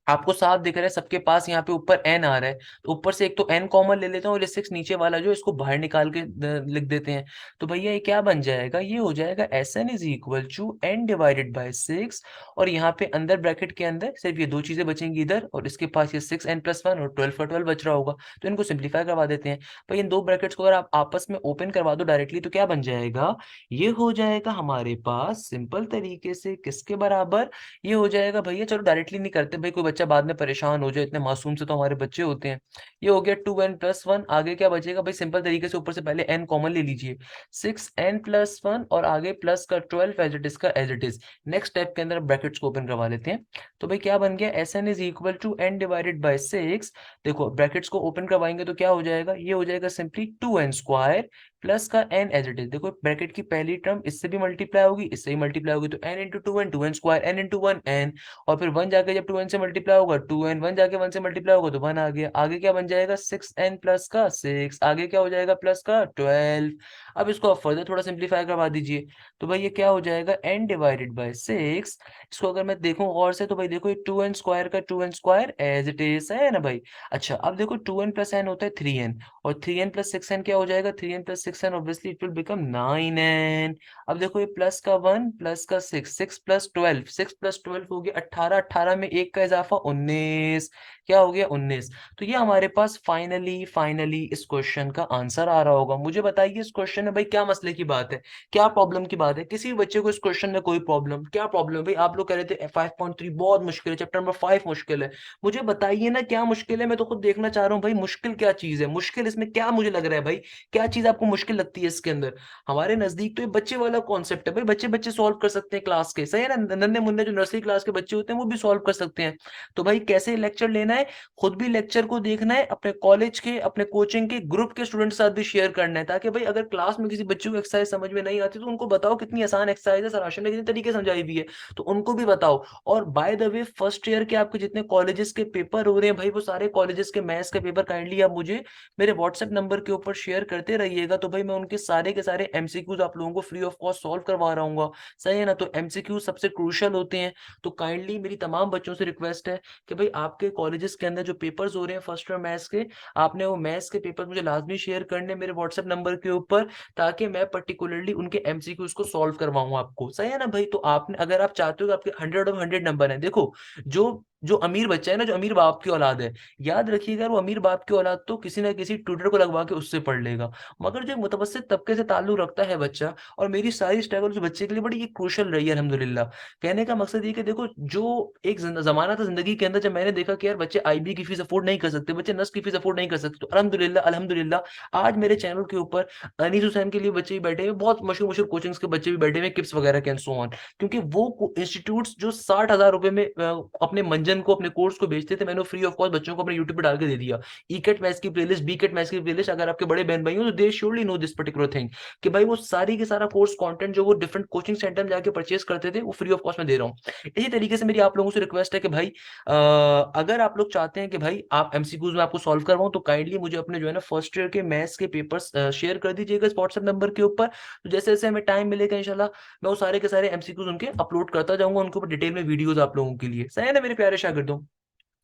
आपको साफ दिख रहा है सबके पास यहाँ पे ऊपर एन आ रहा है, तो ऊपर से एक तो एन कॉमन ले लेता हूँ और ये सिक्स नीचे वाला जो इसको बाहर निकाल के लिख देते हैं। तो भैया ये क्या बन जाएगा, ये हो जाएगा S N is equal to N divided by six. और यहाँ पे अंदर ब्रैकेट के अंदर सिर्फ ये दो चीजें बचेंगी इधर, और इसके पास ये सिक्स एन प्लस वन और ट्वेल्व का ट्वेल्व बच रहा होगा, तो इनको सिंप्लीफाई करवा देते हैं। भाई इन दो ब्रैकेट्स को अगर आप आपस में ओपन करवा दो डायरेक्टली तो क्या बन जाएगा, ये हो जाएगा हमारे पास सिंपल तरीके से किसके बराबर, ये हो जाएगा भैया, चलो डायरेक्टली नहीं करते भाई, कोई बच्चा बाद में परेशान हो जाए, इतने मासूम से तो हमारे बच्चे होते हैं। ये हो गया टू एन प्लस वन, आगे क्या बचेगा भाई, सिंपल तरीके से ऊपर से पहले एन कॉमन ले लीजिए, सिक्स एन प्लस वन और आगे प्लस का ट्वेल्व एज इट इज का as it is. Next step के अंदर ब्रैकेट्स को ओपन करवा लेते हैं। तो भाई क्या बन गया, S N is equal to N divided by six. देखो ब्रैकेट्स को ओपन करवाएंगे तो क्या हो जाएगा, ये हो जाएगा simply two N square plus का एन एज इट इज। देखो ब्रैकेट की पहली टर्म इससे भी मल्टीप्लाई होगी, इससे भी मल्टीप्लाई होगी, तो N into two N square N into one N. और फिर वन जाके जब टू एन से मल्टीप्लाई होगा टू एन, वन जाके वन से मल्टीप्लाई होगा तो वन आ गया, आगे क्या बन जाएगा सिक्स एन प्लस का सिक्स, आगे क्या हो जाएगा प्लस का ट्वेल्व। अब इसको आप फर्दर थोड़ा सिंप्लीफाई करवा दीजिए, तो भाई ये क्या हो जाएगा एन डिवाइडेड बाई सिक्स। इसको अगर मैं देखूं और से तो भाई देखो ये टू एन स्क्वायर का two N square as it is है ना भाई। अच्छा अब देखो टू एन प्लस एन होता है थ्री एन, और three N plus six N क्या हो जाएगा, three N plus six N obviously it will become nine N. अब देखो ये प्लस का वन प्लस का six, six plus twelve, six plus twelve हो गया अट्ठारह, अट्ठारह में एक का इजाफा उन्नीस, क्या हो गया उन्नीस। तो ये हमारे पास फाइनली फाइनली इस क्वेश्चन का आंसर आ रहा होगा। मुझे बताइए इस क्वेश्चन में भाई क्या मसले की बात है, क्या प्रॉब्लम की बात है, किसी भी बच्चे को इस क्वेश्चन में कोई प्रॉब्लम, क्या प्रॉब्लम भाई, आप लोग कह रहे थे 5.3 बहुत मुश्किल है, चैप्टर नंबर 5 मुश्किल है। मुझे बताइए ना क्या मुश्किल है, मैं तो खुद देखना चाह रहा हूँ भाई मुश्किल क्या चीज है, मुश्किल इसमें क्या मुझे लग रहा है भाई, क्या चीज आपको मुश्किल लगती है इसके अंदर। हमारे नजदीक तो ये बच्चे वाला कॉन्सेप्ट है भाई, बच्चे बच्चे सॉल्व कर सकते हैं क्लास के, सही है ना, नन्हे मुन्ने जो नर्सरी क्लास के बच्चे होते हैं वो भी सॉल्व कर सकते हैं। तो भाई कैसे लेक्चर लेना है, खुद भी लेक्चर को देखना है, अपने कॉलेज के अपने कोचिंग के ग्रुप के स्टूडेंट के साथ भी शेयर करना है, ताकि भाई अगर क्लास में किसी बच्चे को एक्सरसाइज समझ में नहीं आती तो उनको बताओ कितनी आसान एक्सरसाइज है, सराशन ने कितने तरीके समझाई हुई है, तो उनको भी बताओ। और by the way first year के आपके जितने कॉलेजेस के पेपर हो रहे हैं भाई, वो सारे कॉलेजेस के मैथ्स के पेपर काइंडली आप मुझे मेरे व्हाट्सएप नंबर के ऊपर शेयर करते रहिएगा, तो भाई मैं उनके सारे के सारे एमसीक्यूज आप लोगों को फ्री ऑफ कॉस्ट सॉल्व करवा रहा हूँ, सही है ना। तो एमसीक्यू सबसे क्रूशियल होते हैं, तो काइंडली मेरी तमाम बच्चों से रिक्वेस्ट है कि भाई आपके कॉलेजेस के अंदर जो पेपर्स हो रहे हैं फर्स्ट ईयर मैथ्स के, आपने वो मैथ्स के पेपर मुझे लाजमी शेयर करने मेरे व्हाट्सएप नंबर के ऊपर, ताकि मैं पर्टिकुलरली उनके एमसीक्यूज को सॉल्व करवाऊं आपको, सही है ना भाई। तो आपने अगर आप चाहते हो कि आपके 100 नंबर है, देखो जो जो अमीर बच्चा है ना, जो अमीर बाप की औलाद है, याद रखिएगा वो अमीर बाप की औलाद तो किसी ना किसी ट्यूटर को लगवा के उससे पढ़ लेगा, मगर जो मुतवस्सित तबके से ताल्लुक रखता है बच्चा, और मेरी सारी स्ट्रगल उस बच्चे के लिए बड़ी क्रूशल रही है अल्हम्दुलिल्लाह। कहने का मकसद ये कि देखो जो एक जमाना था जिंदगी के अंदर जब मैंने देखा कि यार बच्चे आईबी की फीस अफोर्ड नहीं कर सकते, बच्चे नस की फीस अफोर्ड नहीं कर सकते, तो अल्हम्दुलिल्लाह अल्हम्दुलिल्लाह आज मेरे चैनल के ऊपर अनीस हुसैन के लिए बच्चे भी बैठे हैं, बहुत मशहूर मशहूर कोचिंग्स के बच्चे भी बैठे हुए, किप्स वगैरह के एंड सो ऑन, क्योंकि वो इंस्टीट्यूट्स जो 60,000 रुपए में अपने मंजन स्टूडेंट को, अपने कोर्स को भेजते थे, मैंने फ्री ऑफ कॉस्ट बच्चों को अपने यूट्यूब पे डाल के दे दिया। ई कैट मैथ्स की प्लेलिस्ट, बी कैट मैथ्स की प्लेलिस्ट, अगर आपके बड़े बहन भाई हो तो they surely know this particular thing, कि भाई वो सारी के सारा कोर्स कंटेंट जो वो डिफरेंट कोचिंग सेंटर में जाके परचेस करते थे, वो फ्री ऑफ कॉस्ट में दे रहा हूँ। इसी तरीके से मेरी आप लोगों से रिक्वेस्ट है कि भाई अगर आप लोग चाहते हैं कि भाई आप एमसीक्यूज में आपको सॉल्व करवाऊं, तो काइंडली मुझे अपने जो है ना फर्स्ट ईयर के मैथ्स के पेपर्स शेयर कर दीजिएगा इस व्हाट्सएप नंबर के ऊपर। तो जैसे जैसे हमें टाइम मिलेगा इंशाल्लाह मैं वो सारे के सारे एमसीक्यूज उनके अपलोड करता जाऊंगा, उनके ऊपर डिटेल में वीडियोस आप लोगों के लिए। सही है ना मेरे प्यारे शागिर्दों?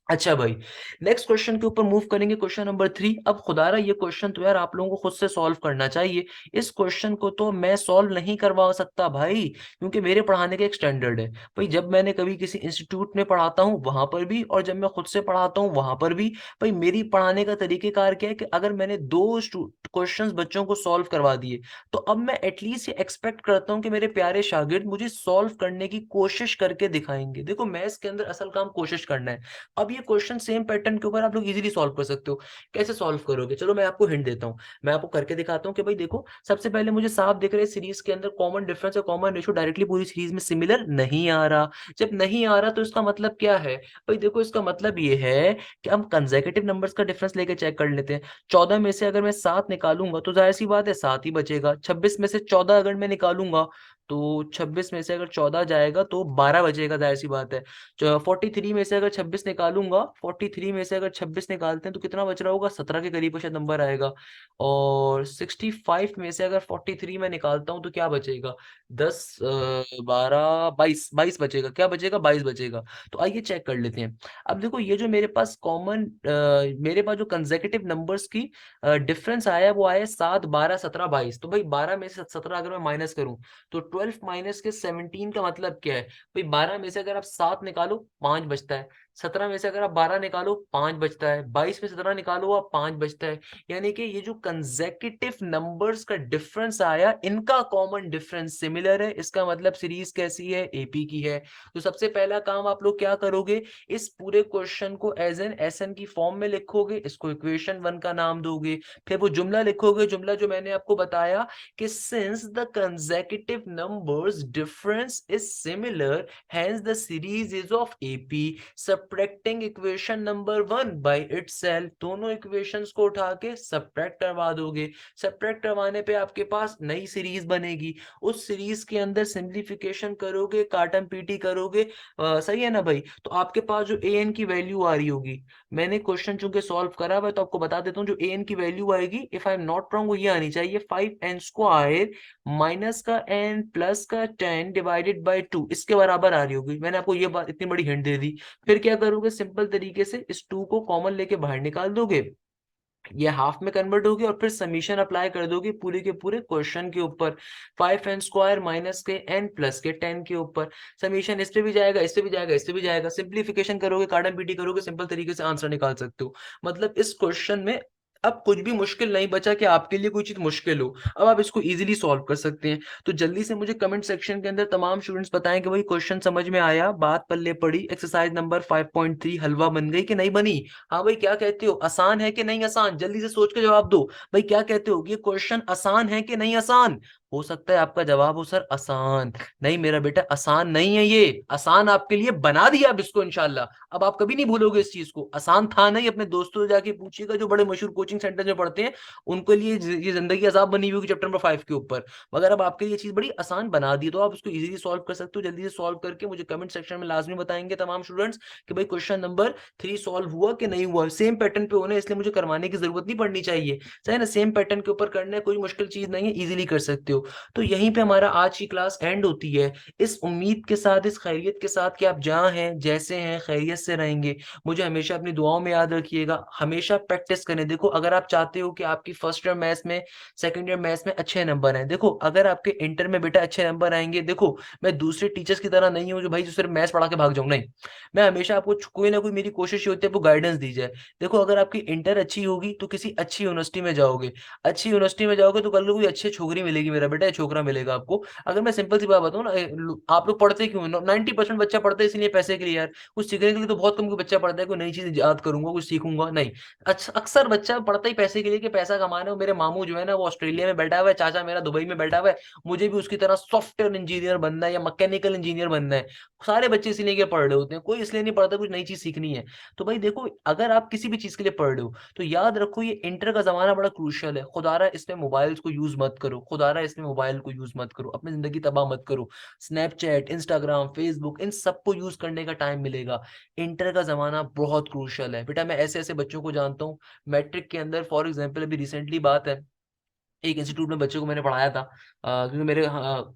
अच्छा भाई, नेक्स्ट क्वेश्चन के ऊपर मूव करेंगे, क्वेश्चन नंबर 3। अब खुदारा ये क्वेश्चन तो यार आप लोगों को खुद से सॉल्व करना चाहिए। इस क्वेश्चन को तो मैं सॉल्व नहीं करवा सकता भाई, क्योंकि मेरे पढ़ाने का एक स्टैंडर्ड है भाई। जब मैंने कभी किसी इंस्टीट्यूट में पढ़ाता हूँ वहां पर भी, और जब मैं खुद से पढ़ाता हूँ वहां पर भी, भाई मेरी पढ़ाने का तरीकेकार क्या है कि अगर मैंने दो क्वेश्चंस बच्चों को सॉल्व करवा दिए, तो अब मैं एटलीस्ट ये एक्सपेक्ट करता हूँ कि मेरे प्यारे शागिर्द मुझे सॉल्व करने की कोशिश करके दिखाएंगे। देखो मैथ्स के अंदर असल काम कोशिश करना है। अब ये क्वेश्चन सेम पैटर्न के ऊपर आप लोग इजीली सॉल्व कर सकते हो। कैसे सॉल्व करोगे? चलो मैं आपको हिंट देता हूँ, मैं आपको करके दिखाता हूँ कि भाई देखो, सबसे पहले मुझे साफ दिख रहा है सीरीज के अंदर कॉमन डिफरेंस और कॉमन रेशियो डायरेक्टली पूरी सीरीज में सिमिलर नहीं आ रहा। जब नहीं आ रहा तो इसका मतलब क्या है? भाई देखो इसका मतलब ये है कि हम कंसेक्यूटिव नंबर्स का डिफरेंस लेके चेक कर लेते हैं। 14 में से अगर मैं 7 निकालूंगा तो जाहिर सी बात है 7 ही बचेगा। 26 में से 14 अगर मैं निकालूंगा तो 26 में से अगर 14 जाएगा तो 12 बचेगा, जाहिर सी बात है। 43 में से अगर 26 निकालूंगा, 43 में से अगर 26 निकालते हैं तो कितना बच रहा होगा? 17 के करीब शायद नंबर आएगा। और 65 में से अगर 43 में निकालता हूँ तो क्या बचेगा? 10 12 22 22 बचेगा। क्या बचेगा? 22 बचेगा। तो आइए चेक कर लेते हैं। अब देखो ये जो मेरे पास कॉमन, मेरे पास जो कंसेक्यूटिव नंबर्स की डिफरेंस आया वो आया 7 12 17 22। तो भाई 12 में से 17 अगर मैं माइनस करूं तो 12 माइनस के 17 का मतलब क्या है? भाई 12 में से अगर आप 7 निकालो 5 बचता है। 17 में से अगर आप 12 निकालो 5 बचता है। 22 में 17 निकालो आप 5 बचता है। यानी कि ये जो कंसेक्यूटिव नंबर्स का डिफरेंस आया, इनका कॉमन डिफरेंस सिमिलर है। इसका मतलब सीरीज कैसी है? एपी की है। तो सबसे पहला काम आप लोग क्या करोगे? इस पूरे क्वेश्चन को एज एन एसएन की फॉर्म में लिखोगे, इसको इक्वेशन 1 का नाम दोगे। फिर वो जुमला लिखोगे, जुमला जो मैंने आपको बताया कि since the consecutive numbers difference is similar, hence the series is of AP, subtracting equation number 1 by itself। दोनों इक्वेशंस को उठा के सब्ट्रैक्ट करवा दोगे। सब्ट्रैक्ट करवाने पे आपके पास नई सीरीज बनेगी। उस सीरीज के अंदर सिंप्लीफिकेशन करोगे, काटम पीटी करोगे। सही है ना भाई? तो आपके पास जो ए एन की वैल्यू आ रही होगी, मैंने क्वेश्चन चूंकि सॉल्व करा हुआ है तो आपको बता देता हूँ, जो ए एन की वैल्यू आएगी, if I am not wrong, वो ये आनी चाहिए 5n² माइनस का n प्लस का 10 डिवाइडेड बाई 2, इसके बराबर आ रही होगी। मैंने आपको ये बात इतनी बड़ी हिंट दे दी। फिर क्या करोगे? सिंपल तरीके से इस 2 को कॉमन लेके बाहर निकाल दोगे, ये हाफ में कन्वर्ट होगी, और फिर समीशन अप्लाई कर दोगे पूरे के पूरे क्वेश्चन के ऊपर। 5n² माइनस के n प्लस के 10 के ऊपर। समीशन इस पे भी जाएगा, इस पे भी जाएगा, इस पे भी जाएगा। सिंप्लीफिकेशन करोगे, काटम पीटी करोगे, सिंपल तरीके से आंसर निकाल सकते हो। मतलब इस क्वेश्चन में अब कुछ भी मुश्किल नहीं बचा कि आपके लिए कोई चीज मुश्किल हो। अब आप इसको इजीली सॉल्व कर सकते हैं। तो जल्दी से मुझे कमेंट सेक्शन के अंदर तमाम स्टूडेंट्स बताएं कि भाई क्वेश्चन समझ में आया, बात पल्ले पड़ी, एक्सरसाइज नंबर 5.3 हलवा बन गई कि नहीं बनी? हाँ भाई क्या कहते हो? आसान है कि नहीं आसान? जल्दी से सोच के जवाब दो। भाई क्या कहते हो? ये क्वेश्चन आसान है कि नहीं आसान? हो सकता है आपका जवाब हो सर आसान। नहीं मेरा बेटा, आसान नहीं है ये। आसान आपके लिए बना दिया अब इसको इंशाल्लाह। अब आप कभी नहीं भूलोगे इस चीज को। आसान था नहीं, अपने दोस्तों से जाके पूछिएगा जो बड़े मशहूर कोचिंग सेंटर में पढ़ते हैं, उनके लिए ये जिंदगी अजाब बनी हुई होगी चैप्टर नंबर 5 के ऊपर। मगर अब आपके लिए चीज बड़ी आसान बना दी, तो आप उसको इजीली सॉल्व कर सकते हो। जल्दी से सॉल्व करके मुझे कमेंट सेक्शन में लाजमी बताएंगे तमाम स्टूडेंट्स कि भाई क्वेश्चन नंबर 3 सॉल्व हुआ कि नहीं हुआ। सेम पैटर्न पे होना है, इसलिए मुझे करवाने की जरूरत नहीं पड़नी चाहिए। सही ना? सेम पैटर्न के ऊपर करना है, कोई मुश्किल चीज नहीं है, इजीली कर सकते हो। तो यहीं पे हमारा आज की क्लास एंड होती है, इस उम्मीद के साथ, इस खैरियत के साथ कि आप जहां हैं जैसे हैं खैरियत से रहेंगे। मुझे हमेशा अपनी दुआओं में याद रखिएगा, हमेशा प्रैक्टिस करें। देखो अगर आप चाहते हो कि आपकी फर्स्ट ईयर मैथ्स में, सेकंड ईयर मैथ्स में अच्छे नंबर आए, देखो अगर आपके इंटर में बेटा अच्छे नंबर आएंगे, देखो मैं दूसरे टीचर्स की तरह नहीं हूँ जो भाई जो सिर्फ मैथ्स पढ़ा के भाग जाऊँ, नहीं। मैं हमेशा आपको कोई ना कोई, मेरी कोशिश ये होती है आपको गाइडेंस दी जाए। देखो अगर आपकी इंटर अच्छी होगी तो किसी अच्छी यूनिवर्सिटी में जाओगे, अच्छी यूनिवर्सिटी में जाओगे तो कल को कोई अच्छी छोकरी मिलेगी मेरा बेटा ये छोकरा मिलेगा आपको। अगर मैं सिंपल सी बात बताऊं ना, आप लोग पढ़ते क्यों? 90% बच्चा पढ़ता है इसीलिए पैसे के लिए यार। कुछ सीखने के लिए तो बहुत कम कोई बच्चा पढ़ता है, कोई नई चीज याद करूंगा, कुछ सीखूंगा नहीं। अच्छा, अक्सर बच्चा पढ़ता ही पैसे के लिए कि पैसा कमाना है। मेरे मामू जो है ना वो ऑस्ट्रेलिया में बैठा हुआ है, चाचा मेरा दुबई में बैठा हुआ है, मुझे भी उसकी तरह सॉफ्टवेयर इंजीनियर बनना है या मैकेनिकल इंजीनियर बनना है। सारे बच्चे इसीलिए के पढ़ रहे होते हैं, कोई इसलिए नहीं पढ़ता कुछ नई चीज सीखनी है। तो भाई देखो, अगर आप किसी भी चीज के लिए पढ़ रहे हो तो याद रखो ये इंटर का जमाना बड़ा क्रूशियल है। खुदारा इसमें मोबाइल्स को यूज मत करो, खुदारा इसमें मोबाइल को यूज मत करो, अपनी जिंदगी तबाह मत करो। स्नैपचैट, इंस्टाग्राम, फेसबुक, इन सबको यूज करने का टाइम मिलेगा। इंटर का जमाना बहुत क्रूशियल है बेटा। मैं ऐसे ऐसे बच्चों को जानता हूँ, मैट्रिक के अंदर फॉर एग्जाम्पल, अभी रिसेंटली बात है, एक इंस्टीट्यूट में बच्चे को मैंने पढ़ाया था, क्योंकि मेरे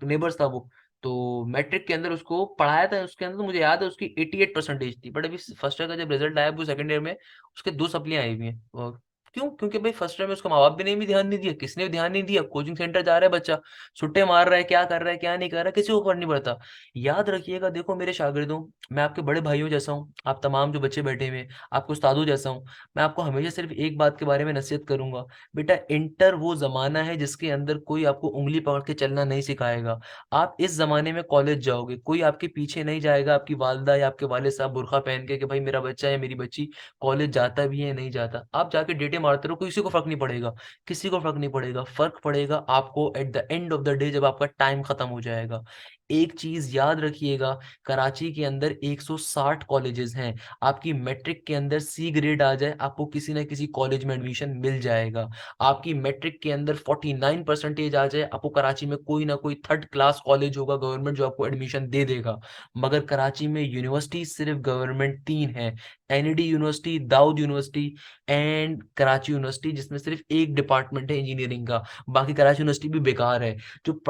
नेबर्स था वो। तो मैट्रिक के अंदर उसको पढ़ाया था, उसके अंदर तो मुझे याद है उसकी 88% थी। बट अभी फर्स्ट ईयर का जब रिजल्ट आया वो सेकंड ईयर में उसके दो सप्लियां आई हुई हैं। क्यों? क्योंकि भाई फर्स्ट ईयर में उसका माँ बाप भी नहीं, भी ध्यान नहीं दिया, किसने भी ध्यान नहीं दिया। कोचिंग सेंटर जा रहा है बच्चा, छुट्टे मार रहा है, क्या कर रहा है क्या नहीं कर रहा है किसी को फर्क नहीं पड़ता। याद रखिएगा, देखो मेरे शागिर्दों, मैं आपके बड़े भाइयों जैसा हूँ, आप तमाम जो बच्चे बैठे हुए हैं आपको उस्तादों जैसा हूँ। मैं आपको हमेशा सिर्फ एक बात के बारे में नसीहत करूंगा, बेटा इंटर वो जमाना है जिसके अंदर कोई आपको उंगली पकड़ के चलना नहीं सिखाएगा। आप इस जमाने में कॉलेज जाओगे, कोई आपके पीछे नहीं जाएगा, आपकी वालदा या आपके वालिद साहब बुर्का पहन के कि भाई मेरा बच्चा या मेरी बच्ची कॉलेज जाता भी है नहीं जाता। आप जाके डेटे मारते रहो, किसी को फर्क नहीं पड़ेगा, किसी को फर्क नहीं पड़ेगा। फर्क पड़ेगा आपको at the end of the day, जब आपका टाइम खत्म हो जाएगा। एक चीज याद रखिएगा, कराची के अंदर 160 कॉलेजेस हैं। आपकी मैट्रिक के अंदर सी ग्रेड आ जाए, आपको किसी ना किसी कॉलेज में एडमिशन मिल जाएगा। आपकी मैट्रिक के अंदर 49% आ जाए, आपको कराची में कोई ना कोई थर्ड क्लास कॉलेज होगा गवर्नमेंट जो आपको एडमिशन दे देगा। मगर कराची में यूनिवर्सिटी सिर्फ गवर्नमेंट तीन है, NED university, Dawood university and Karachi university, जिसमें सिर्फ एक डिपार्टमेंट है इंजीनियरिंग का। बाकी कराची यूनिवर्सिटी भी बेकार है। जो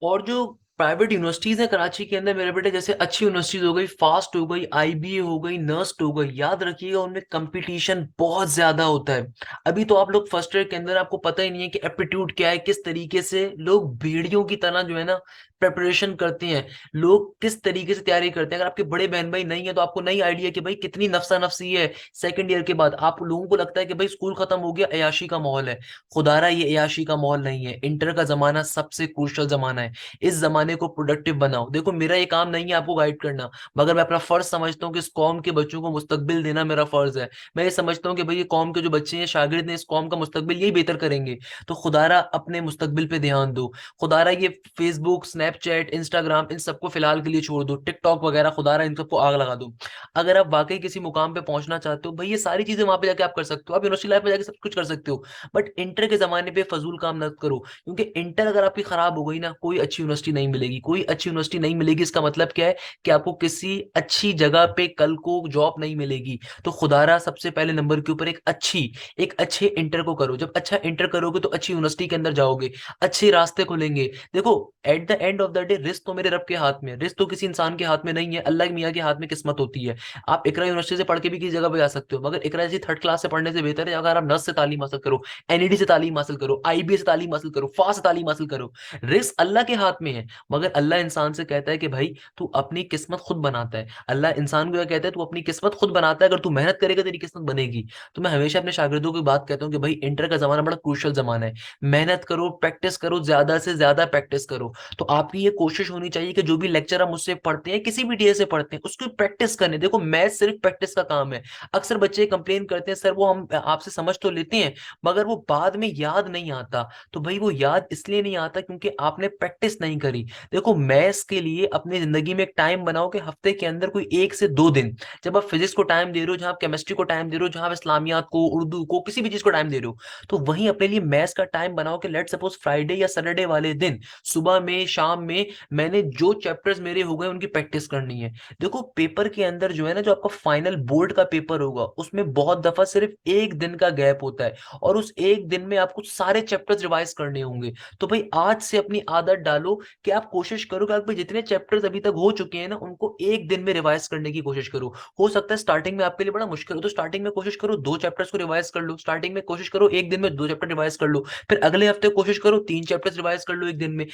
और जो प्राइवेट यूनिवर्सिटीज है कराची के अंदर मेरे बेटे, जैसे अच्छी यूनिवर्सिटीज हो गई, फास्ट हो गई, आईबीए हो गई, नर्स्ट हो गई, याद रखिएगा उनमें कंपटीशन बहुत ज्यादा होता है। अभी तो आप लोग फर्स्ट ईयर के अंदर, आपको पता ही नहीं है कि एप्टीट्यूड क्या है, किस तरीके से लोग भेड़ियों की तरह जो है ना प्रेपरेशन करते हैं, लोग किस तरीके से तैयारी करते हैं। अगर आपके बड़े बहन भाई नहीं है तो आपको नहीं आइडिया कि भाई कितनी नफसा नफसी है। सेकंड ईयर के बाद आप लोगों को लगता है कि भाई स्कूल खत्म हो गया, अयाशी का माहौल है। खुदारा ये अयाशी का माहौल नहीं है। इंटर का जमाना सबसे क्रूशियल जमाना है। इस जमाने को प्रोडक्टिव बनाओ। देखो मेरा ये काम नहीं है आपको गाइड करना, मगर मैं अपना फर्ज समझता हूँ कि इस कौम के बच्चों को मुस्तकबिल देना मेरा फर्ज है। मैं ये समझता हूँ कि भाई ये कौम के जो बच्चे हैं, शागिर्द ने, इस कौम का मुस्तकबिल यही बेहतर करेंगे। तो खुदारा अपने मुस्तकबिल पे ध्यान दो। खुदारा ये फेसबुक, स्नैपचैट, इंस्टाग्राम, इन सबको फिलहाल के लिए छोड़ दो, टिकटॉक वगैरह, खुदारा इन सबको आग लगा दो। अगर आप वाकई किसी मुकाम पे पहुंचना चाहते हो, भाई ये सारी चीजें वहां पे जाके आप कर सकते हो, आप यूनिवर्सिटी लाइफ में जाके सब कुछ कर सकते हो। बट इंटर के जमाने पे फजूल काम मत करो, क्योंकि इंटर अगर आपकी खराब हो गई ना, कोई अच्छी यूनिवर्सिटी नहीं मिलेगी। कोई अच्छी यूनिवर्सिटी नहीं मिलेगी इसका मतलब क्या है? कि आपको किसी अच्छी जगह पे कल को जॉब नहीं मिलेगी। तो खुदारा सबसे पहले नंबर के ऊपर एक अच्छे इंटर को करो। जब अच्छा इंटर करोगे तो अच्छी यूनिवर्सिटी के अंदर जाओगे, अच्छे रास्ते खुलेंगे। देखो, at the end of the day risk तो मेरे रब के हाथ में है, रिस्क तो किसी इंसान के हाथ में नहीं है, अल्लाह मियाँ के हाथ में किस्मत होती है। आप इकरा यूनिवर्सिटी से पढ़ के भी किसी जगह पे जा सकते हो, मगर इकरा जैसी थर्ड क्लास से पढ़ने से बेहतर है अगर आप नर्स से तालीम हासिल करो, एनईडी से तालीम हासिल करो, आईबीए से तालीम हासिल करो, फास्ट से तालीम हासिल करो। रिस्क अल्लाह के हाथ में है, मगर अल्लाह इंसान से कहता है कि भाई तू अपनी किस्मत खुद बनाता है। अल्लाह इंसान को क्या कहता है? तू अपनी किस्मत खुद बनाता है, अगर तू मेहनत करेगा तेरी किस्मत बनेगी। तो मैं हमेशा अपने शागिर्दों की बात कहता हूँ कि भाई इंटर का जमाना बड़ा क्रूशियल जमाना है। मेहनत करो, प्रैक्टिस करो, ज्यादा से ज्यादा प्रैक्टिस करो। तो आपकी ये कोशिश होनी चाहिए कि जो भी लेक्चर आप मुझसे पढ़ते हैं, किसी भी टीए से पढ़ते हैं, उसकी प्रैक्टिस करने। देखो मैथ सिर्फ प्रैक्टिस का काम है। अक्सर बच्चे कंप्लेन करते हैं, सर वो हम आपसे समझ तो लेते हैं मगर वो बाद में याद नहीं आता। तो भाई वो याद इसलिए नहीं आता क्योंकि आपने प्रैक्टिस नहीं करी। देखो मैथ्स के लिए अपनी जिंदगी में एक टाइम बनाओ कि हफ्ते के अंदर कोई 1 से 2 दिन, जब आप फिजिक्स को टाइम दे रहे हो, जहां आप केमिस्ट्री को टाइम दे रहे हो, जहां आप इस्लामियात को, उर्दू को, किसी भी चीज को टाइम दे रहे हो, तो वहीं अपने लिए मैथ्स का टाइम बनाओ कि लेट सपोज फ्राइडे या सैटरडे वाले दिन सुबह में, शाम में मैंने जो चैप्टर्स मेरे हो गए उनकी प्रैक्टिस करनी है। देखो पेपर के अंदर जो है ना, जो आपका फाइनल बोर्ड का पेपर होगा उसमें बहुत दफा सिर्फ एक दिन का गैप होता है, और उस एक दिन में आपको सारे चैप्टर्स रिवाइज करने होंगे। तो भाई आज से अपनी आदत डालो कि आप कोशिश करो कि आप जितने चैप्टर्स अभी तक हो चुके हैं ना उनको एक दिन में रिवाइज करने की कोशिश करो। हो सकता है स्टार्टिंग में आपके लिए बड़ा मुश्किल हो, तो स्टार्टिंग में कोशिश करो 2 चैप्टर्स को रिवाइज कर लो, स्टार्टिंग में कोशिश करो एक दिन में 2 चैप्टर रिवाइज कर लो, फिर अगले हफ्ते कोशिश करो 3 चैप्टर्स रिवाइज कर लो एक दिन में।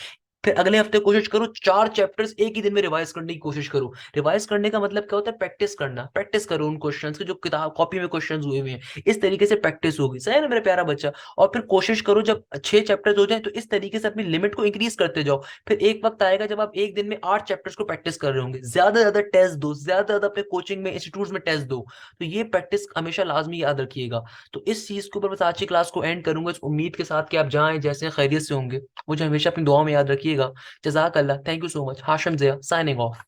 फिर अगले हफ्ते कोशिश करो 4 चैप्टर्स एक ही दिन में रिवाइज करने की कोशिश करो। रिवाइज करने का मतलब क्या होता है? प्रैक्टिस करना। प्रैक्टिस करो उन क्वेश्चंस की जो किताब कॉपी में क्वेश्चंस हुए हुए हैं, इस तरीके से प्रैक्टिस होगी। सही है ना मेरा प्यारा बच्चा? और फिर कोशिश करो जब 6 चैप्टर्स हो जाए तो इस तरीके से अपनी लिमिट को इंक्रीज करते जाओ। फिर एक वक्त आएगा जब आप एक दिन में 8 चैप्टर्स को प्रैक्टिस कर रहे होंगे। ज्यादा से ज्यादा टेस्ट दो, ज्यादा से ज्यादा अपने कोचिंग में, इंस्टीट्यूट में टेस्ट दो। तो ये प्रैक्टिस हमेशा लाजमी याद रखिएगा। तो इस चीज के ऊपर बस आज की क्लास को एंड करूंगा, इस उम्मीद के साथ कि आप जहाँ जैसे खैरियत से होंगे। मुझे हमेशा अपनी दुआ में याद रखिएगा। जज़ाक अल्लाह, thank you so much. Hashim Zia signing of.